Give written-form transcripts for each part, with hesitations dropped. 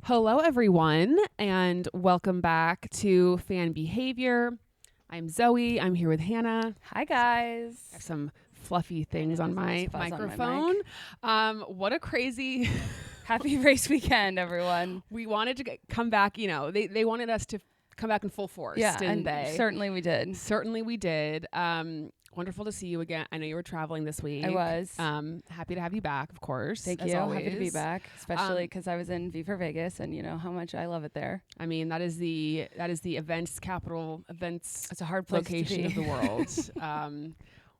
Hello, everyone, and welcome back to Fan Behavior. I'm Zoe. I'm here with Hannah. Hi, guys. I have some fluffy things on my microphone. What a crazy... Happy race weekend, everyone. We wanted to come back, they wanted us to come back in full force, didn't they? Certainly we did. Certainly we did. Wonderful to see you again. I know you were traveling this week. I was. Happy to have you back, of course. Thank you. Happy to be back, especially because I was in V for Vegas, and you know how much I love it there. I mean, that is the events capital, events. It's a hard place location to be. of the world.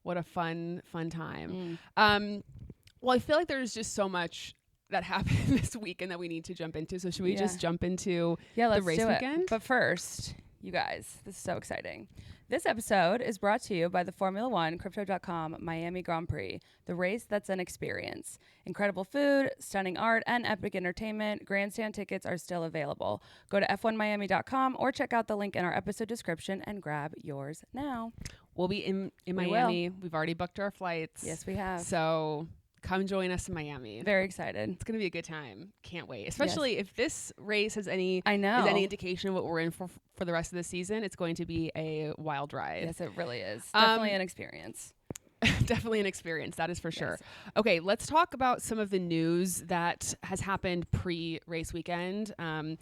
What a fun time. Well, I feel like there's just so much that happened this weekend that we need to jump into. So should we just jump into the race weekend? But first, you guys, this is so exciting. This episode is brought to you by the Formula One Crypto.com Miami Grand Prix, the race that's an experience. Incredible food, stunning art, and epic entertainment. Grandstand tickets are still available. Go to f1miami.com or check out the link in our episode description and grab yours now. We'll be in Miami. We've already booked our flights. Yes, we have. So come join us in Miami. Very excited. It's going to be a good time. Can't wait. Especially if this race has any indication of what we're in for the rest of the season, it's going to be a wild ride. Yes, it really is. Definitely an experience. Definitely an experience. That is for sure. Okay, let's talk about some of the news that has happened pre-race weekend. And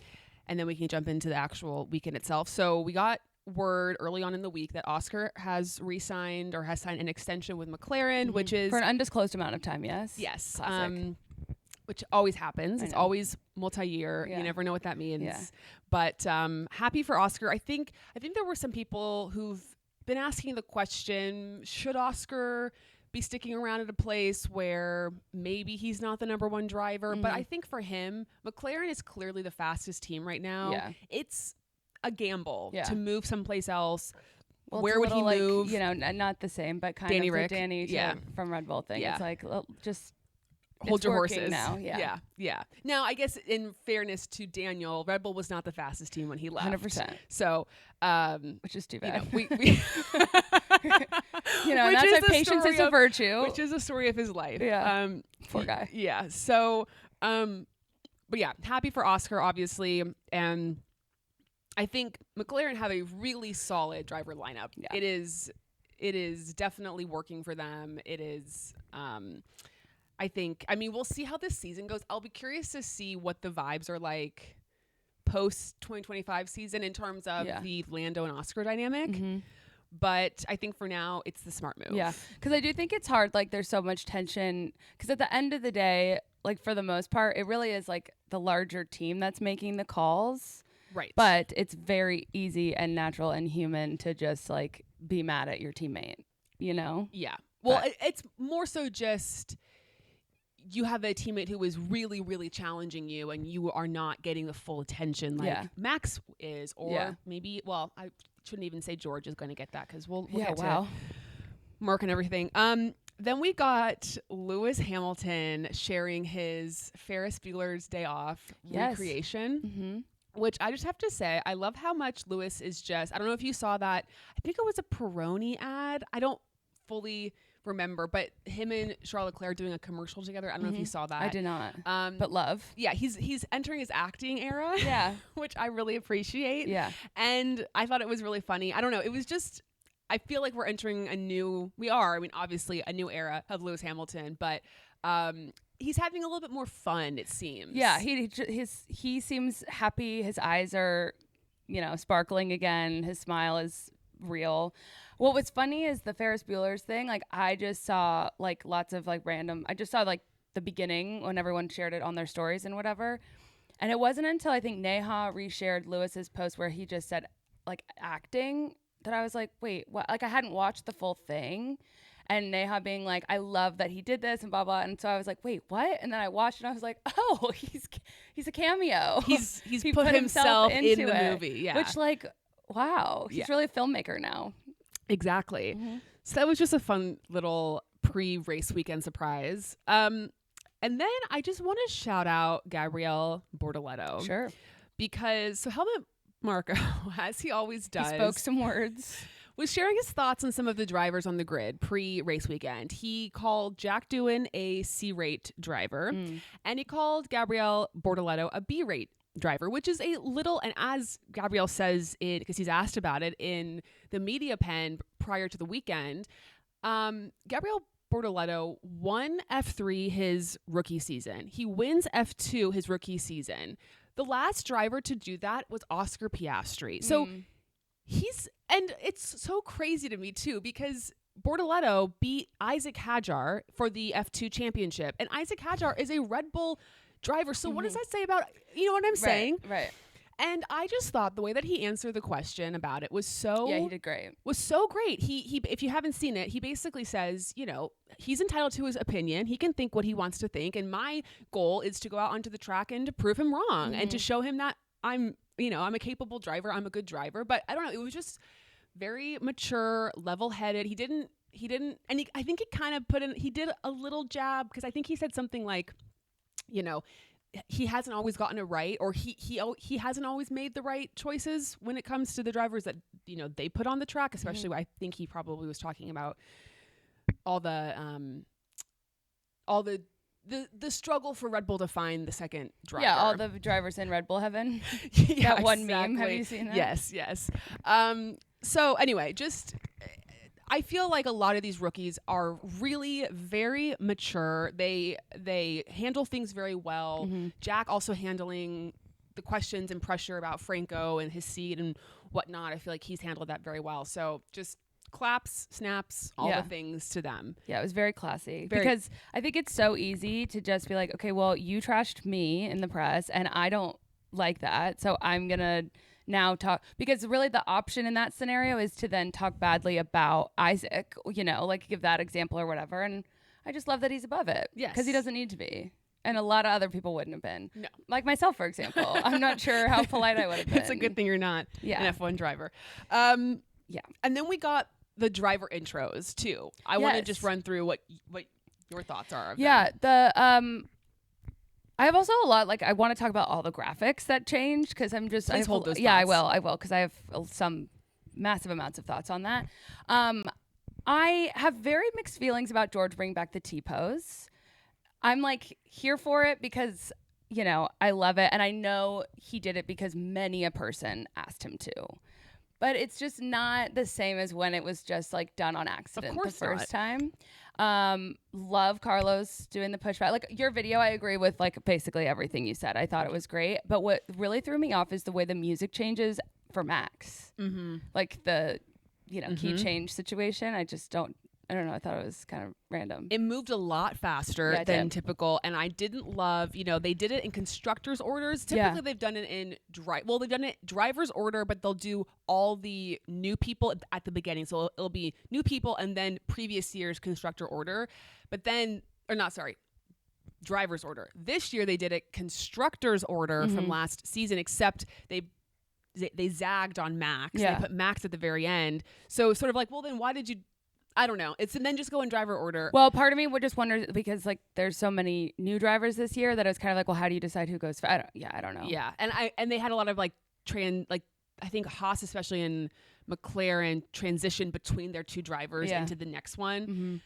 then we can jump into the actual weekend itself. So we got word early on in the week that Oscar has re-signed or has signed an extension with McLaren, which is for an undisclosed amount of time. Yes. Classic. Which always happens. It's always multi-year. You never know what that means. Yeah. But happy for Oscar. I think there were some people who've been asking the question, should Oscar be sticking around at a place where maybe he's not the number one driver? But I think for him, McLaren is clearly the fastest team right now. Yeah. It's a gamble to move someplace else. Well, where would he move? Not the same, but kind Danny of Rick. the Danny from Red Bull thing. Yeah. It's like, just hold your horses now. Yeah. Now, I guess in fairness to Daniel, Red Bull was not the fastest team when he left. 100%. So, which is too bad. we that's why patience is a virtue. Which is a story of his life. Yeah. Poor guy. Yeah. So, but yeah, happy for Oscar, obviously. And I think McLaren have a really solid driver lineup. Yeah. It is definitely working for them. It is, we'll see how this season goes. I'll be curious to see what the vibes are like post 2025 season in terms of the Lando and Oscar dynamic. But I think for now, it's the smart move. Yeah, because I do think it's hard. Like, there's so much tension. Because at the end of the day, like, for the most part, it really is like the larger team that's making the calls. Right. But it's very easy and natural and human to just like be mad at your teammate, Yeah. Well, it's more so just you have a teammate who is really, really challenging you and you are not getting the full attention like Max is, or maybe, I shouldn't even say George is going to get that because we'll get to Mark and everything. Then we got Lewis Hamilton sharing his Ferris Bueller's Day Off recreation. Which I just have to say, I love how much Lewis is just, I don't know if you saw that. I think it was a Peroni ad. I don't fully remember, but him and Charles Leclerc doing a commercial together. I don't know if you saw that. I did not. But love. Yeah, he's entering his acting era. Yeah. Which I really appreciate. Yeah. And I thought it was really funny. I don't know. It was just, I feel like we're entering obviously a new era of Lewis Hamilton, but he's having a little bit more fun, it seems. Yeah, he seems happy. His eyes are, sparkling again. His smile is real. What was funny is the Ferris Bueller's thing. Like, I just saw like lots of like random. I just saw like the beginning when everyone shared it on their stories and whatever. And it wasn't until I think Neha reshared Lewis's post where he just said like acting that I was like, wait, what? Like, I hadn't watched the full thing. And Neha being like, I love that he did this and blah, blah. And so I was like, wait, what? And then I watched it and I was like, oh, he's a cameo. He's put himself into the movie. Yeah. Which, like, wow. He's really a filmmaker now. Exactly. So that was just a fun little pre-race weekend surprise. And then I just want to shout out Gabriel Bortoleto. Sure. Because Helmut Marko, as he always does. He spoke some words. was sharing his thoughts on some of the drivers on the grid pre-race weekend. He called Jack Doohan a C-rate driver, and he called Gabriel Bortoleto a B-rate driver, which is a little, and as Gabriel says it, because he's asked about it in the media pen prior to the weekend, Gabriel Bortoleto won F3 his rookie season. He wins F2 his rookie season. The last driver to do that was Oscar Piastri. So and it's so crazy to me too, because Bortoleto beat Isaac Hadjar for the F2 championship, and Isaac Hadjar is a Red Bull driver. So what does that say about, you know what I'm saying? Right. And I just thought the way that he answered the question about it was so... Yeah, he did great. Was so great. He if you haven't seen it, he basically says, you know, he's entitled to his opinion. He can think what he wants to think. And my goal is to go out onto the track and to prove him wrong and to show him that I'm a capable driver. I'm a good driver. But I don't know. It was just very mature, level-headed. He didn't, and I think he kind of he did a little jab, because I think he said something like, you know, he hasn't always gotten it right, or he hasn't always made the right choices when it comes to the drivers that, you know, they put on the track, especially I think he probably was talking about all the struggle for Red Bull to find the second driver. Yeah, all the drivers in Red Bull heaven. Yeah, that one meme. Have you seen that? Yes. So anyway, just I feel like a lot of these rookies are really very mature. They handle things very well. Jack also handling the questions and pressure about Franco and his seat and whatnot. I feel like he's handled that very well. So just claps, snaps, all the things to them. Yeah, it was very classy. Because I think it's so easy to just be like, okay, well, you trashed me in the press and I don't like that. So I'm going to now talk, because really the option in that scenario is to then talk badly about Isaac, you know, like give that example or whatever. And I just love that he's above it. Yes. Because he doesn't need to be. And a lot of other people wouldn't have been. No. Like myself, for example. I'm not sure how polite I would have been. It's a good thing you're not an F1 driver. Yeah. And then we got the driver intros too. I want to just run through what your thoughts are of them. I have also a lot, like, I want to talk about all the graphics that changed, because I'm just... Please hold those thoughts. Yeah, I will, because I have some massive amounts of thoughts on that. I have very mixed feelings about George bringing back the T-pose. I'm, like, here for it because, you know, I love it, and I know he did it because many a person asked him to. But it's just not the same as when it was just, like, done on accident the first time. Love Carlos doing the pushback. Like, your video, I agree with, like, basically everything you said. I thought it was great. But what really threw me off is the way the music changes for Max. Like, the, you know, key change situation. I don't know. I thought it was kind of random. It moved a lot faster than typical, and I didn't love, you know, they did it in constructors' orders. Typically, they've done it in they've done it driver's order, but they'll do all the new people at the beginning. So it'll be new people and then previous year's constructor order. But then, driver's order. This year they did it constructor's order from last season, except they zagged on Max. They put Max at the very end. So sort of like, well, then why did you? I don't know. And then just go in driver order. Well, part of me would just wonder, because like there's so many new drivers this year that it's kind of like, well, how do you decide who goes? I don't know. Yeah, and they had a lot of I think Haas, especially in McLaren, transition between their two drivers into the next one.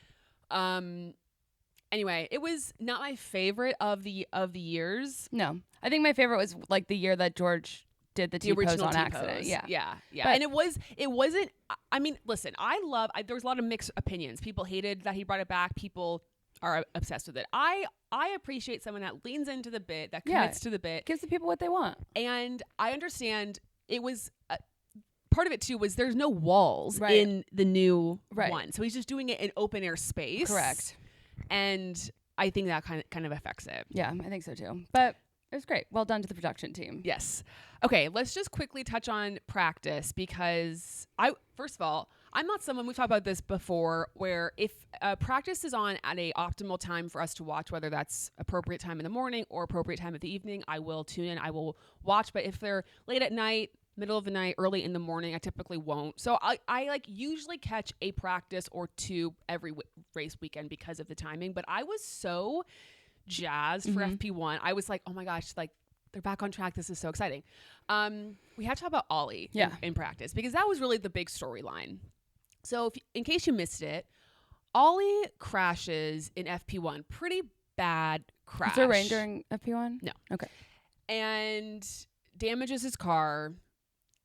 Anyway, it was not my favorite of the years. No, I think my favorite was like the year that George did the T-pose on accident. Yeah. But, and it wasn't, I mean, listen, there was a lot of mixed opinions. People hated that he brought it back. People are obsessed with it. I appreciate someone that leans into the bit, that commits to the bit. Gives the people what they want. And I understand it was, part of it too was there's no walls in the new one. So he's just doing it in open air space. Correct. And I think that kind of affects it. Yeah, I think so too. But it was great. Well done to the production team. Yes. Okay, let's just quickly touch on practice, because first of all, I'm not someone, we've talked about this before, where if practice is on at a optimal time for us to watch, whether that's appropriate time in the morning or appropriate time of the evening, I will tune in, I will watch. But if they're late at night, middle of the night, early in the morning, I typically won't. So I like usually catch a practice or two every race weekend because of the timing. But I was so jazzed for FP1. I was like, oh my gosh, like they're back on track. This is so exciting. We have to talk about Ollie in practice, because that was really the big storyline. So in case you missed it, Ollie crashes in FP1. Pretty bad crash. Was there rain during FP1? No. Okay. And damages his car.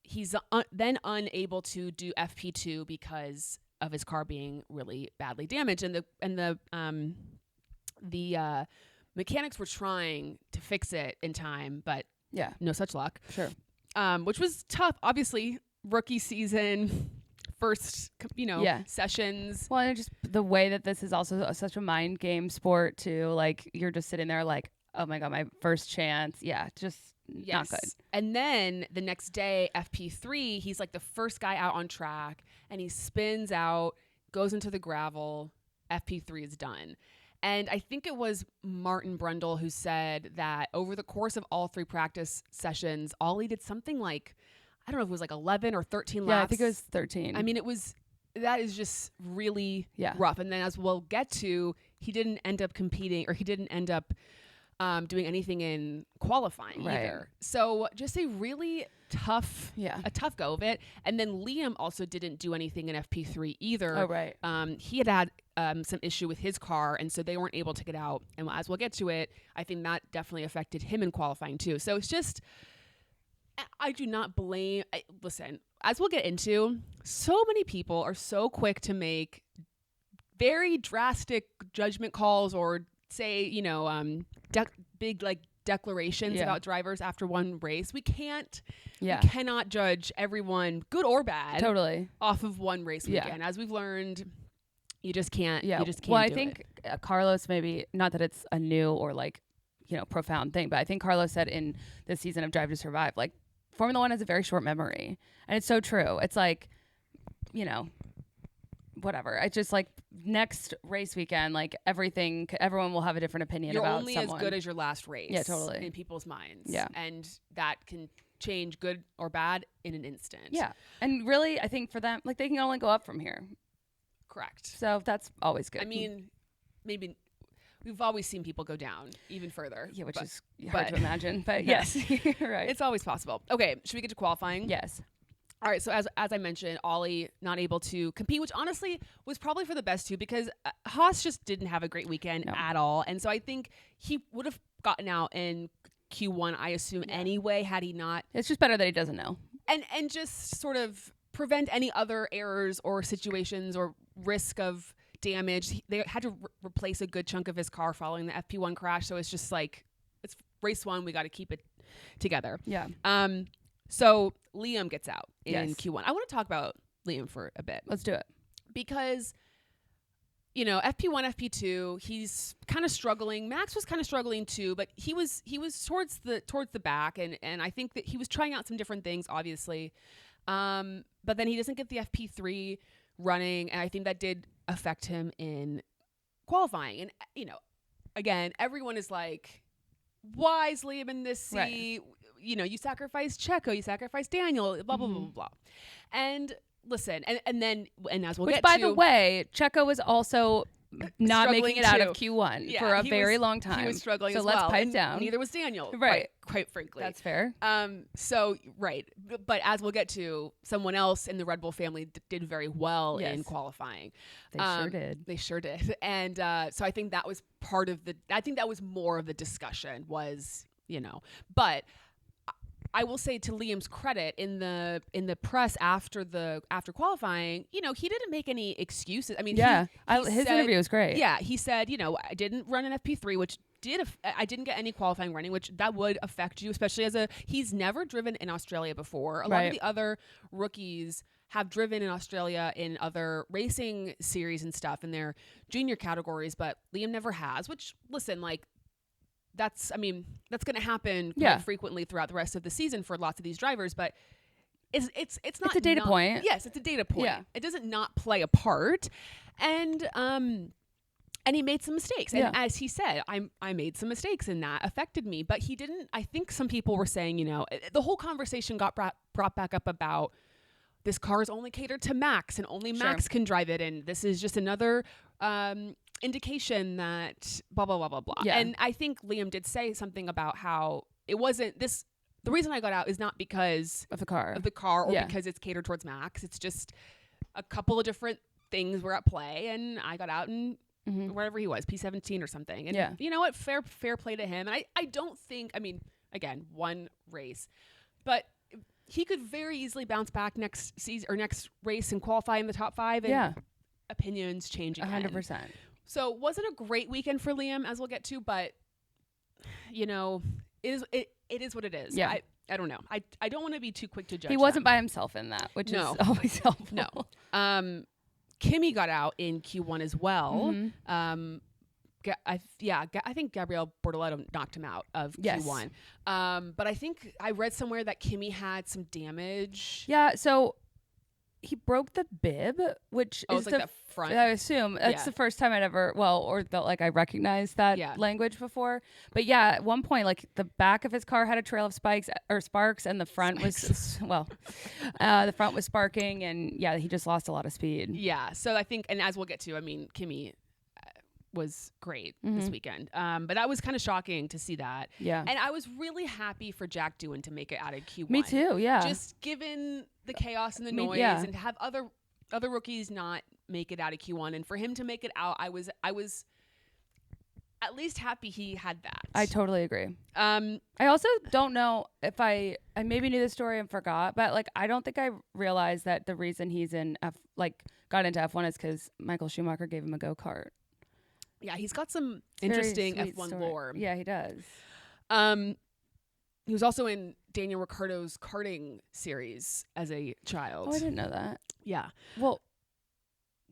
He's then unable to do FP2 because of his car being really badly damaged. And the mechanics were trying to fix it in time, but no such luck. Sure. Which was tough. Obviously, rookie season, first, sessions. Well, and just the way that this is also such a mind game sport too. Like, you're just sitting there like, oh my God, my first chance. Yeah, just not good. And then the next day, FP3, he's like the first guy out on track, and he spins out, goes into the gravel. FP3 is done. And I think it was Martin Brundle who said that over the course of all 3 practice sessions, Ollie did something like, I don't know if it was like 11 or 13 laps. Yeah, I think it was 13. I mean, that is just really rough. And then as we'll get to, he didn't end up competing, or he didn't end up doing anything in qualifying either. So just a really tough go of it. And then Liam also didn't do anything in FP3 either. Oh, right. He had some issue with his car, and so they weren't able to get out. And as we'll get to it, I think that definitely affected him in qualifying too. So it's just, I do not blame. Listen, as we'll get into, so many people are so quick to make very drastic judgment calls or say, big like declarations about drivers after one race. We cannot judge everyone, good or bad, off of one race weekend. As we've learned, you just can't. You just can't. Well, I think Carlos, maybe not that it's a new or profound thing, but I think Carlos said in this season of Drive to Survive, like, Formula One has a very short memory, and it's so true. It's like, whatever. It's just like next race weekend, like everyone will have a different opinion about someone. You're only as good as your last race. Yeah, totally. In people's minds. Yeah. And that can change good or bad in an instant. Yeah. And really, I think for them, like, they can only go up from here. Correct. So that's always good. I mean, maybe we've always seen people go down even further. Yeah, which is hard to imagine. But yes, you're right. It's always possible. Okay, should we get to qualifying? Yes. All right, so as I mentioned, Ollie not able to compete, which honestly was probably for the best too, because Haas just didn't have a great weekend at all. And so I think he would have gotten out in Q1, I assume, anyway, had he not. It's just better that he doesn't know. And just sort of prevent any other errors or situations or risk of damage. They had to replace a good chunk of his car following the FP1 crash. So it's just like, it's race 1, we got to keep it together. Yeah. So Liam gets out in Q1. I want to talk about Liam for a bit. Let's do it. Because, FP1, FP2, he's kind of struggling. Max was kind of struggling too, but he was towards the back, and I think that he was trying out some different things, obviously. But then he doesn't get the FP3 running, and I think that did affect him in qualifying. And, again, everyone is like, why is Liam in this seat? Right. You sacrifice Checo, you sacrifice Daniel, blah, blah, blah, blah, blah. And listen, and as we'll get to. Which, by the way, Checo was also not making it out of Q1 for a very long time. He was struggling as well. So let's pipe and down. Neither was Daniel, right? Quite frankly. That's fair. But as we'll get to, someone else in the Red Bull family did very well in qualifying. They sure did. And so I think that was that was more of the discussion was, but I will say, to Liam's credit, in the press after qualifying, he didn't make any excuses. I mean, his interview was great. Yeah, he said, I didn't run an FP3, which I didn't get any qualifying running, which that would affect you, especially he's never driven in Australia before. A lot of the other rookies have driven in Australia in other racing series and stuff in their junior categories, but Liam never has. Which, listen, like, that's going to happen quite frequently throughout the rest of the season for lots of these drivers, but it's not. It's a data point. Yes, it's a data point. Yeah. It doesn't not play a part, and he made some mistakes. And as he said, I made some mistakes, and that affected me. But he didn't. I think some people were saying, the whole conversation got brought back up about this car is only catered to Max, and only Max can drive it, and this is just another indication that blah, blah, blah, blah, blah. Yeah. And I think Liam did say something about how it wasn't this. The reason I got out is not because of the car or because it's catered towards Max. It's just a couple of different things were at play, and I got out and wherever he was, P17 or something. And you know what? Fair play to him. And I don't think, I mean, again, one race, but he could very easily bounce back next season or next race and qualify in the top 5. And opinions change again. 100%. So wasn't a great weekend for Liam, as we'll get to, but you know, it is what it is. Yeah. I don't know. I don't want to be too quick to judge. He wasn't by himself in that, which is always helpful. No. Kimmy got out in Q1 as well. I think Gabriel Bortoleto knocked him out of Q1. But I think I read somewhere that Kimmy had some damage. Yeah, so he broke the bib, which is like the front. I assume that's the first time I'd ever, or felt like I recognized that language before. But yeah, at one point, like the back of his car had a trail of sparks, and the front was, the front was sparking, and he just lost a lot of speed. Yeah, so I think, and as we'll get to, I mean, Kimmy was great this weekend. But that was kind of shocking to see that. Yeah. And I was really happy for Jack Doohan to make it out of Q1. Me too, yeah. Just given the chaos and the noise and to have other rookies not make it out of Q1 and for him to make it out, I was at least happy he had that. I totally agree. I also don't know if I maybe knew the story and forgot, but like I don't think I realized that the reason he's got into F1 is because Michael Schumacher gave him a go-kart. Yeah, he's got some interesting F1 lore. Yeah, he does. He was also in Daniel Ricciardo's karting series as a child. Oh, I didn't know that. Yeah. Well,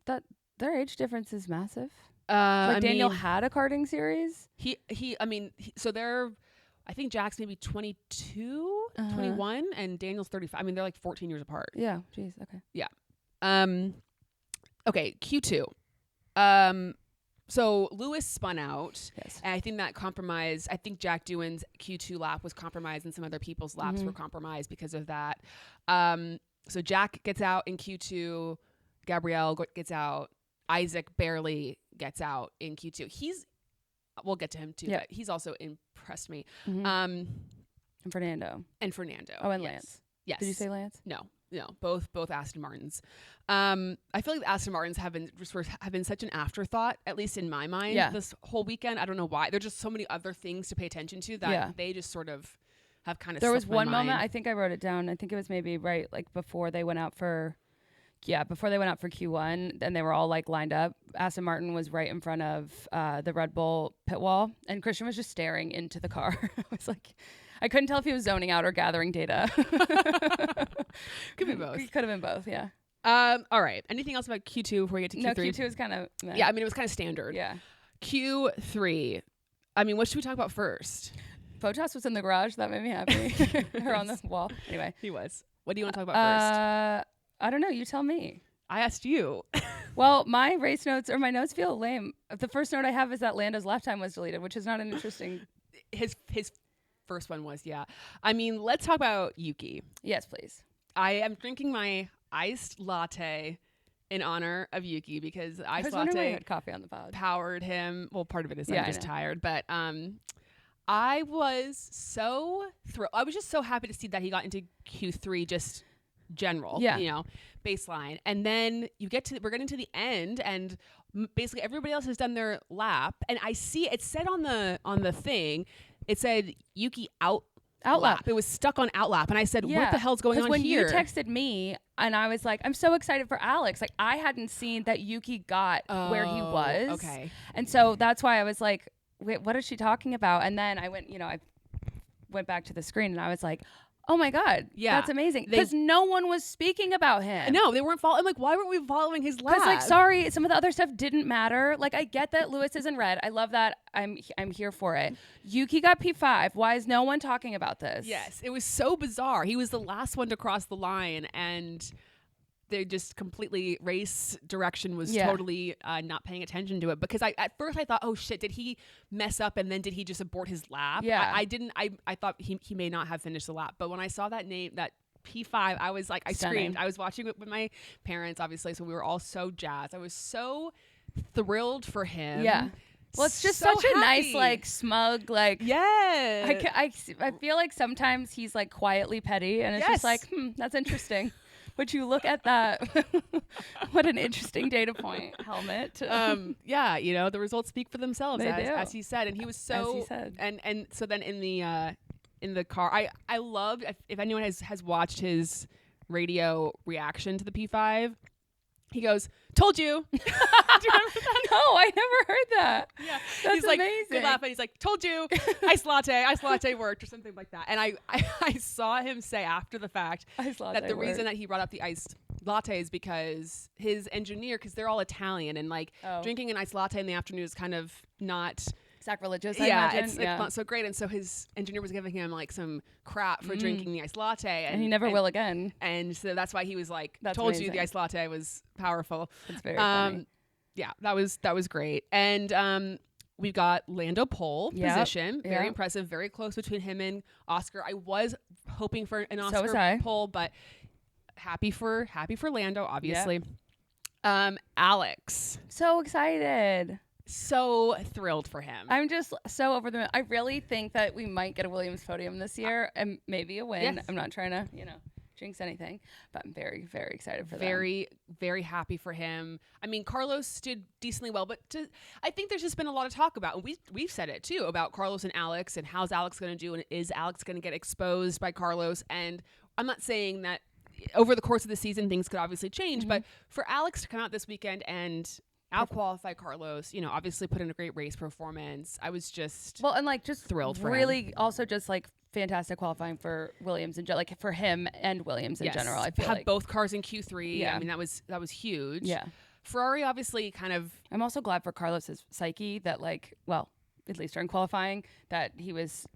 their age difference is massive. Daniel had a karting series. So they're, I think Jack's maybe 22, 21, and Daniel's 35. I mean, they're like 14 years apart. Yeah. Jeez. Okay. Yeah. Okay. Q2. So Lewis spun out, and I think that compromised. I think Jack Doohan's Q2 lap was compromised, and some other people's laps were compromised because of that. So Jack gets out in Q2, Gabrielle gets out, Isaac barely gets out in Q2. We'll get to him too, but he's also impressed me. And Fernando. Oh, and Lance. Yes. Did you say Lance? No, both Aston Martins. I feel like the Aston Martins have been such an afterthought, at least in my mind, this whole weekend. I don't know why. There's just so many other things to pay attention to that they just sort of have kind of. There was one moment, I think I wrote it down. I think it was maybe before they went out for Q1, and they were all like lined up. Aston Martin was right in front of the Red Bull pit wall, and Christian was just staring into the car. I was like, I couldn't tell if he was zoning out or gathering data. Could be both. Could have been both, yeah. All right. Anything else about Q2 before we get to Q3? No, Q2 is kind of... Yeah, I mean, it was kind of standard. Yeah. Q3. I mean, what should we talk about first? Bottas was in the garage. That made me happy. Or on the wall. Anyway. He was. What do you want to talk about first? I don't know. You tell me. I asked you. Well, my race notes, or my notes feel lame. The first note I have is that Lando's lap time was deleted, which is not an interesting... His first one was, yeah. I mean, let's talk about Yuki. Yes, please. I am drinking my iced latte in honor of Yuki because iced latte had coffee on the pod. Powered him. Well, part of it is I'm just tired, but I was so thrilled. I was just so happy to see that he got into Q3 just general, baseline. And then we're getting to the end, and basically everybody else has done their lap, and I see it said on the thing, it said Yuki out lap. It was stuck on out lap, and I said, what the hell's going on when here? You texted me, and I was like, I'm so excited for Alex. Like, I hadn't seen that Yuki got where he was. Okay. And so that's why I was like, wait, what is she talking about? And then I went back to the screen, and I was like, oh my God, that's amazing. Because no one was speaking about him. No, they weren't following. I'm like, why weren't we following his lap? Because sorry, some of the other stuff didn't matter. Like, I get that Lewis is in red. I love that. I'm here for it. Yuki got P5. Why is no one talking about this? Yes, it was so bizarre. He was the last one to cross the line, and they just completely race direction was totally not paying attention to it, because at first I thought, oh shit, did he mess up and then did he just abort his lap? Yeah. I thought he may not have finished the lap, but when I saw that name, that P5, I was like, I screamed. I was watching it with my parents, obviously, so we were all so jazzed. I was so thrilled for him. Yeah. Well, it's just such a nice, like, smug, like... Yeah. I feel like sometimes he's, like, quietly petty, and it's just like, that's interesting. Would you look at that? What an interesting data point, Helmut. Yeah, you know, the results speak for themselves, as he said. And he was so, as he said. And so then in the car, I loved, if anyone has watched his radio reaction to the P5, he goes, "Told you." Do you remember that? No, I never heard that. Yeah, that's he's like, amazing. good laugh, and he's like, "Told you, ice latte worked," or something like that. And I saw him say after the fact that the reason that he brought up the iced latte is because his engineer, because they're all Italian, and like drinking an iced latte in the afternoon is kind of not sacrilegious. It's not so great. And so his engineer was giving him like some crap for drinking the iced latte, and he never will again. And so that's why he was like, that's "Told amazing. you the iced latte was powerful." It's very funny. Yeah, that was great. And we've got Lando pole position. Very impressive. Very close between him and Oscar. I was hoping for an Oscar pole, but happy for Lando, obviously. Alex. So excited. So thrilled for him. I'm just so over the moon. I really think that we might get a Williams podium this year and maybe a win. Yes. I'm not trying to, jinx anything, but I'm very, very excited for very, very happy for him. I mean, Carlos did decently well, but I think there's just been a lot of talk about, and we've said it too, about Carlos and Alex and how's Alex going to do, and is Alex going to get exposed by Carlos? And I'm not saying that over the course of the season things could obviously change, but for Alex to come out this weekend and out-qualify Carlos, obviously put in a great race performance. I was just thrilled for him. Also just like fantastic qualifying for Williams and like for him and Williams in general. I feel have both cars in Q3. Yeah. I mean, that was huge. Yeah. Ferrari obviously kind of. I'm also glad for Carlos's psyche that at least during qualifying that he was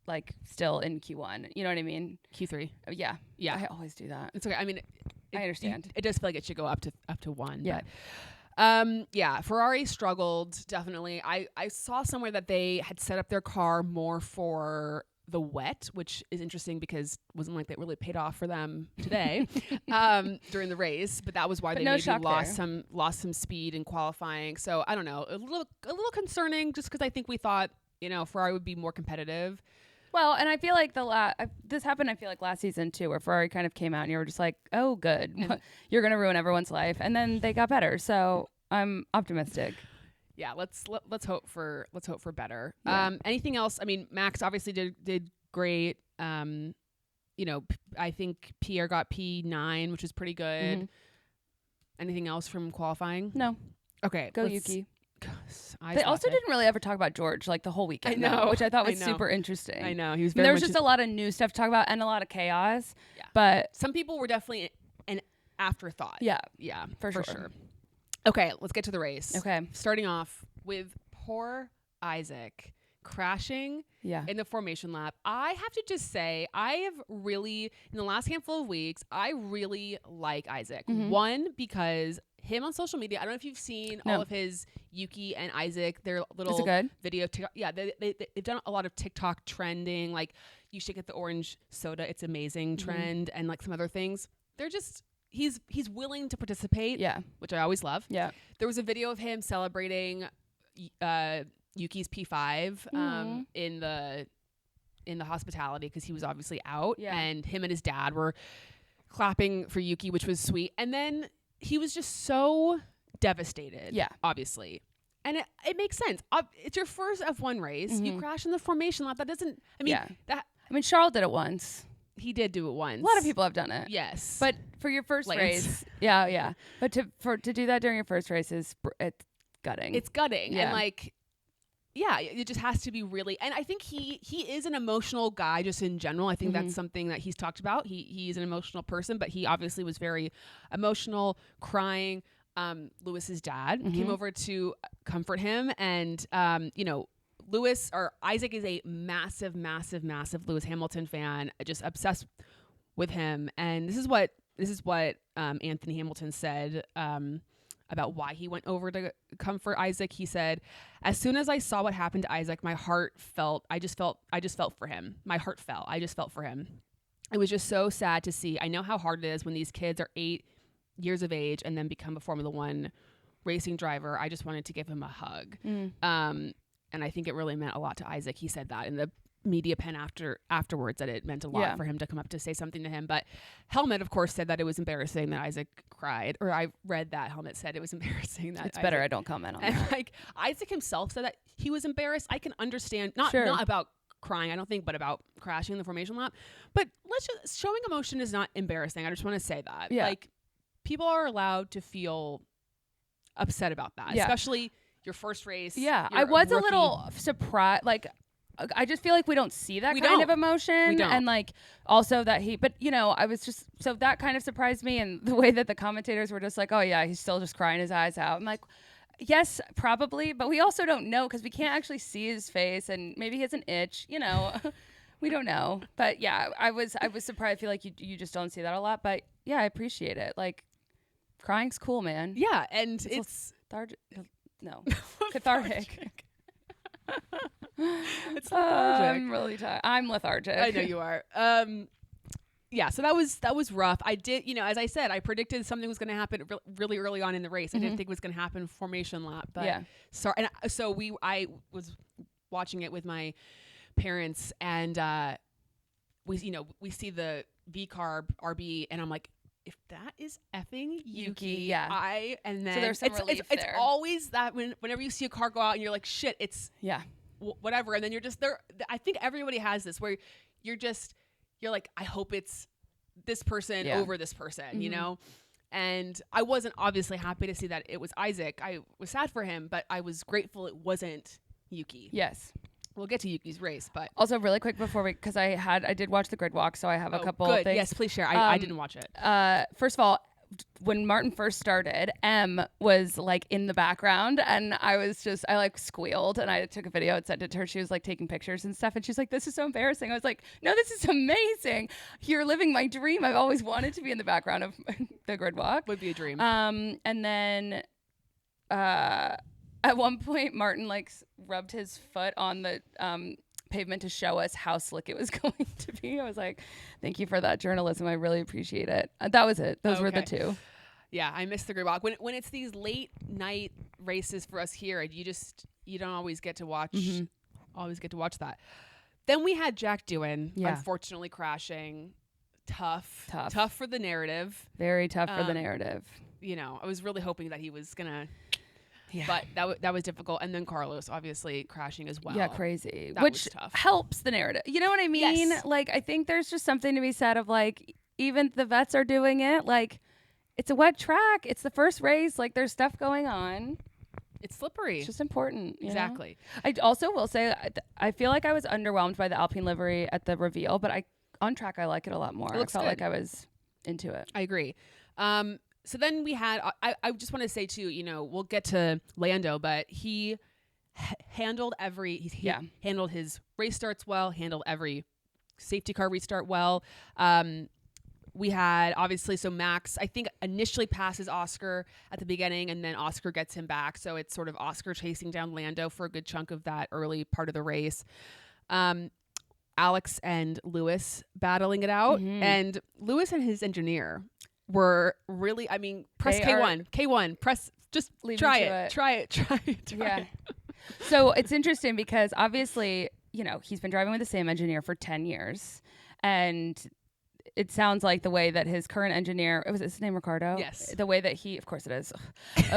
like still in Q1. You know what I mean? Q3. Yeah. Yeah. I always do that. It's okay. I mean, I understand. It does feel like it should go up to 1. Yeah. But Ferrari struggled definitely. I saw somewhere that they had set up their car more for the wet, which is interesting because it wasn't like that really paid off for them today during the race, but that was why they maybe lost some speed in qualifying. So I don't know, a little concerning just because I think we thought Ferrari would be more competitive. Well, and I feel like this happened, I feel like last season too, where Ferrari kind of came out and you were just like, oh, good. You're going to ruin everyone's life. And then they got better. So I'm optimistic. Yeah, let's hope for better. Yeah. Anything else? I mean, Max obviously did great. I think Pierre got P9, which is pretty good. Mm-hmm. Anything else from qualifying? No. Okay. Go Yuki. They also didn't really ever talk about George like the whole weekend, which I thought was super interesting. I know. He was there was just a lot of new stuff to talk about and a lot of chaos. Yeah. But some people were definitely an afterthought. Yeah. Yeah. For sure. Okay, let's get to the race. Okay. Starting off with poor Isaac crashing in the formation lap. I have to just say, I have really, in the last handful of weeks, I really like Isaac. Mm-hmm. One, because him on social media, I don't know if you've seen all of his Yuki and Isaac, their little video. Yeah, they've done a lot of TikTok trending, like you should get the orange soda, it's amazing trend, and like some other things. They're just... He's willing to participate, which I always love. Yeah. There was a video of him celebrating Yuki's P5 in the hospitality because he was obviously out, and him and his dad were clapping for Yuki, which was sweet. And then he was just so devastated, obviously. And it makes sense. It's your first F1 race. You crash in the formation lap. That doesn't... I mean, Charles did it once. He did do it once. A lot of people have done it. Yes. But for your first race, But to do that during your first race it's gutting. It's gutting. And it just has to be really, and I think he is an emotional guy just in general. I think that's something that he's talked about. He's an emotional person, but he obviously was very emotional, crying. Lewis's dad came over to comfort him, and Isaac is a massive, massive, massive Lewis Hamilton fan, just obsessed with him. And this is what Anthony Hamilton said about why he went over to comfort Isaac. He said, "As soon as I saw what happened to Isaac, my heart felt. I just felt for him. My heart fell. I just felt for him. It was just so sad to see. I know how hard it is when these kids are 8 years of age and then become a Formula One racing driver. I just wanted to give him a hug." And I think it really meant a lot to Isaac. He said that in the media pen afterwards that it meant a lot for him to come up to say something to him. But Helmut, of course, said that it was embarrassing that Isaac cried, or I read that Helmut said it was embarrassing that it's better I don't comment on that. Like Isaac himself said that he was embarrassed. I can understand, not about crying, I don't think, but about crashing the formation lap. But showing emotion is not embarrassing. I just want to say that. Yeah. Like, people are allowed to feel upset about that, especially your first race. Yeah, I was a little surprised. Like, I just feel like we don't see that kind of emotion. We don't. And like also that but I was just, so that kind of surprised me. And the way that the commentators were just like, oh yeah, he's still just crying his eyes out. I'm like, yes, probably. But we also don't know because we can't actually see his face, and maybe he has an itch, we don't know. But yeah, I was surprised. I feel like you just don't see that a lot. But yeah, I appreciate it. Like, crying's cool, man. Yeah. And it's cathartic. It's lethargic. I'm really tired. I'm lethargic. I know you are. Yeah, so that was rough. I did, as I said, I predicted something was going to happen really early on in the race. I didn't think it was going to happen formation lap, but sorry. And I was watching it with my parents, and we see the V-carb RB, and I'm like, if that is effing Yuki, and then so there's some relief there. It's always that whenever you see a car go out and you're like, shit, it's whatever, and then you're just there. I think everybody has this where you're like, I hope it's this person over this person, And I wasn't obviously happy to see that it was Isaac. I was sad for him, but I was grateful it wasn't Yuki. Yes. We'll get to Yuki's race, but also really quick before because I did watch the grid walk, so I have a couple of things. Yes, please share. I didn't watch it. First of all, when Martin first started, M was like in the background, and I like squealed, and I took a video and sent it to her. She was like taking pictures and stuff, and she's like, "This is so embarrassing." I was like, "No, this is amazing. You're living my dream. I've always wanted to be in the background of the grid walk. Would be a dream." And then at one point, Martin like rubbed his foot on the pavement to show us how slick it was going to be. I was like, thank you for that journalism. I really appreciate it. That was it. Those were the two. Yeah, I missed the grid walk. When it's these late night races for us here, you don't always get to watch that. Then we had Jack Doohan, unfortunately crashing. Tough for the narrative. Very tough for the narrative. I was really hoping that he was gonna. Yeah. But that was difficult. And then Carlos obviously crashing as well. Yeah, crazy. Which helps the narrative. You know what I mean? Yes. Like, I think there's just something to be said of like, even the vets are doing it. Like, it's a wet track. It's the first race. Like, there's stuff going on. It's slippery. It's just important. Exactly. I also will say, I feel like I was underwhelmed by the Alpine livery at the reveal, but on track, I like it a lot more. I felt like I was into it. I agree. So then we had, I just want to say too, we'll get to Lando, but he handled handled his race starts well, handled every safety car restart well. We had obviously, so Max, I think initially passes Oscar at the beginning, and then Oscar gets him back. So it's sort of Oscar chasing down Lando for a good chunk of that early part of the race. Alex and Lewis battling it out, and Lewis and his engineer were really, press K1, press, just try it. Yeah. So it's interesting because obviously, he's been driving with the same engineer for 10 years, and it sounds like the way that his current engineer, was his name Ricardo? Yes. The way that he, of course it is,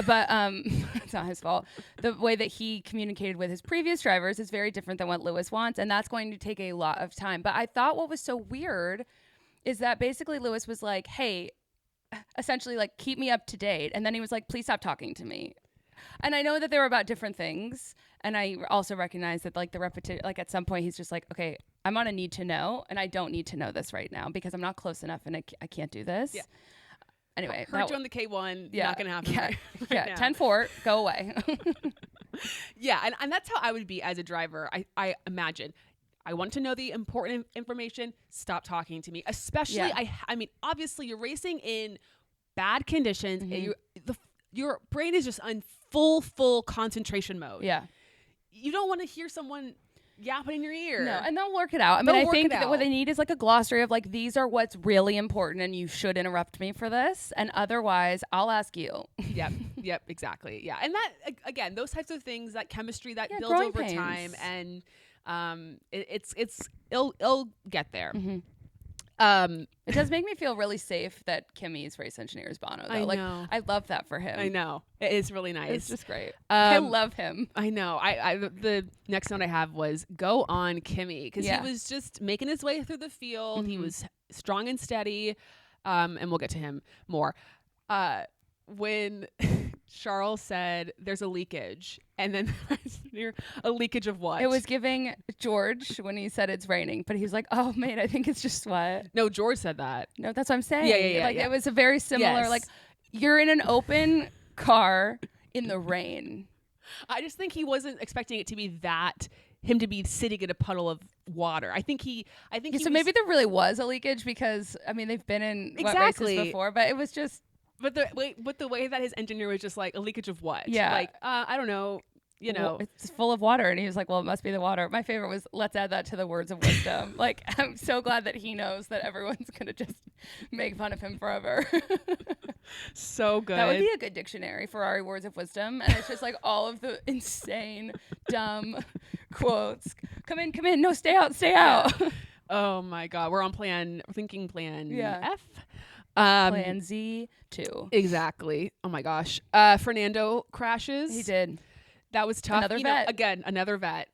but it's not his fault. The way that he communicated with his previous drivers is very different than what Lewis wants, and that's going to take a lot of time. But I thought what was so weird is that basically Lewis was like, hey, essentially like, keep me up to date. And then he was like, please stop talking to me. And I know that they were about different things. And I also recognize that like the repetition, like at some point he's just like, okay, I'm on a need to know, and I don't need to know this right now because I'm not close enough and I can't do this. Yeah. Anyway. Heard you on the K1, not going to happen. Yeah. 10-4, go away. Yeah. And that's how I would be as a driver. I imagine. I want to know the important information. Stop talking to me. Especially, obviously you're racing in bad conditions. And your brain is just on full concentration mode. Yeah. You don't want to hear someone yapping in your ear. No, and they'll work it out. I think that what they need is like a glossary of like, these are what's really important and you should interrupt me for this. And otherwise, I'll ask you. Yep, exactly. Yeah. And that, again, those types of things, that chemistry that builds over time. And It'll get there. It does make me feel really safe that Kimmy's race engineer is Bono, though. I like, know. I love that for him. I know. It is really nice. It's just great. I love him. I know. The next note I have was go on Kimmy, because he was just making his way through the field. He was strong and steady. And we'll get to him more. When Charles said there's a leakage, and then near a leakage of what? It was giving George when he said it's raining, but he was like, "Oh, mate, I think it's just sweat." No, George said that. No, that's what I'm saying. Yeah. Like it was a very similar. Like you're in an open car in the rain. I just think he wasn't expecting it to be him to be sitting in a puddle of water. I think so maybe there really was a leakage, because I mean they've been in wet races before, but it was just. But the way that his engineer was just like, a leakage of what? Yeah. Like, I don't know. You know, well, it's full of water. And he was like, well, it must be the water. My favorite was, let's add that to the words of wisdom. Like, I'm so glad that he knows that everyone's going to just make fun of him forever. So good. That would be a good dictionary, Ferrari words of wisdom. And it's just like all of the insane, dumb quotes. Come in. No, stay out. Oh my God. We're on plan F. Plan Z 2. Exactly. Oh my gosh. Fernando crashes. He did. That was tough. Another vet. Again, another vet.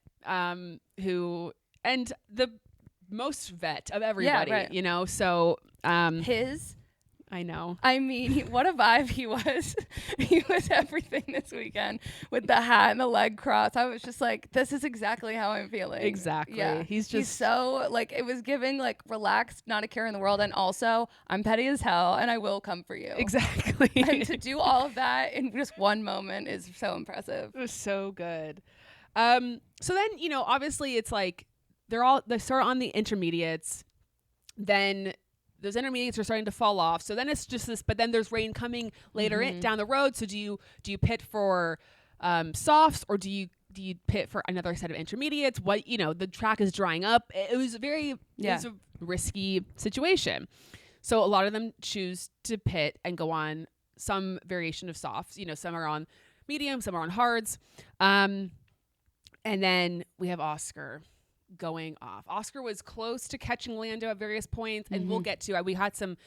Who, and the most vet of everybody. Yeah, right. You know. So his. I know. I mean, what a vibe he was. He was everything this weekend with the hat and the leg cross. I was just like, this is exactly how I'm feeling. Exactly. Yeah. He's so, like, it was giving, like, relaxed, not a care in the world. And also, I'm petty as hell and I will come for you. Exactly. And to do all of that in just one moment is so impressive. It was so good. So then, you know, obviously it's like they start on the intermediates. Then those intermediates are starting to fall off. So then it's just this, but then there's rain coming later down the road. So do you pit for softs, or do you pit for another set of intermediates? What, you know, the track is drying up. It was it was a risky situation. So a lot of them choose to pit and go on some variation of softs. You know, some are on medium, some are on hards. And then we have Oscar going off. Oscar was close to catching Lando at various points, and we'll get to we had some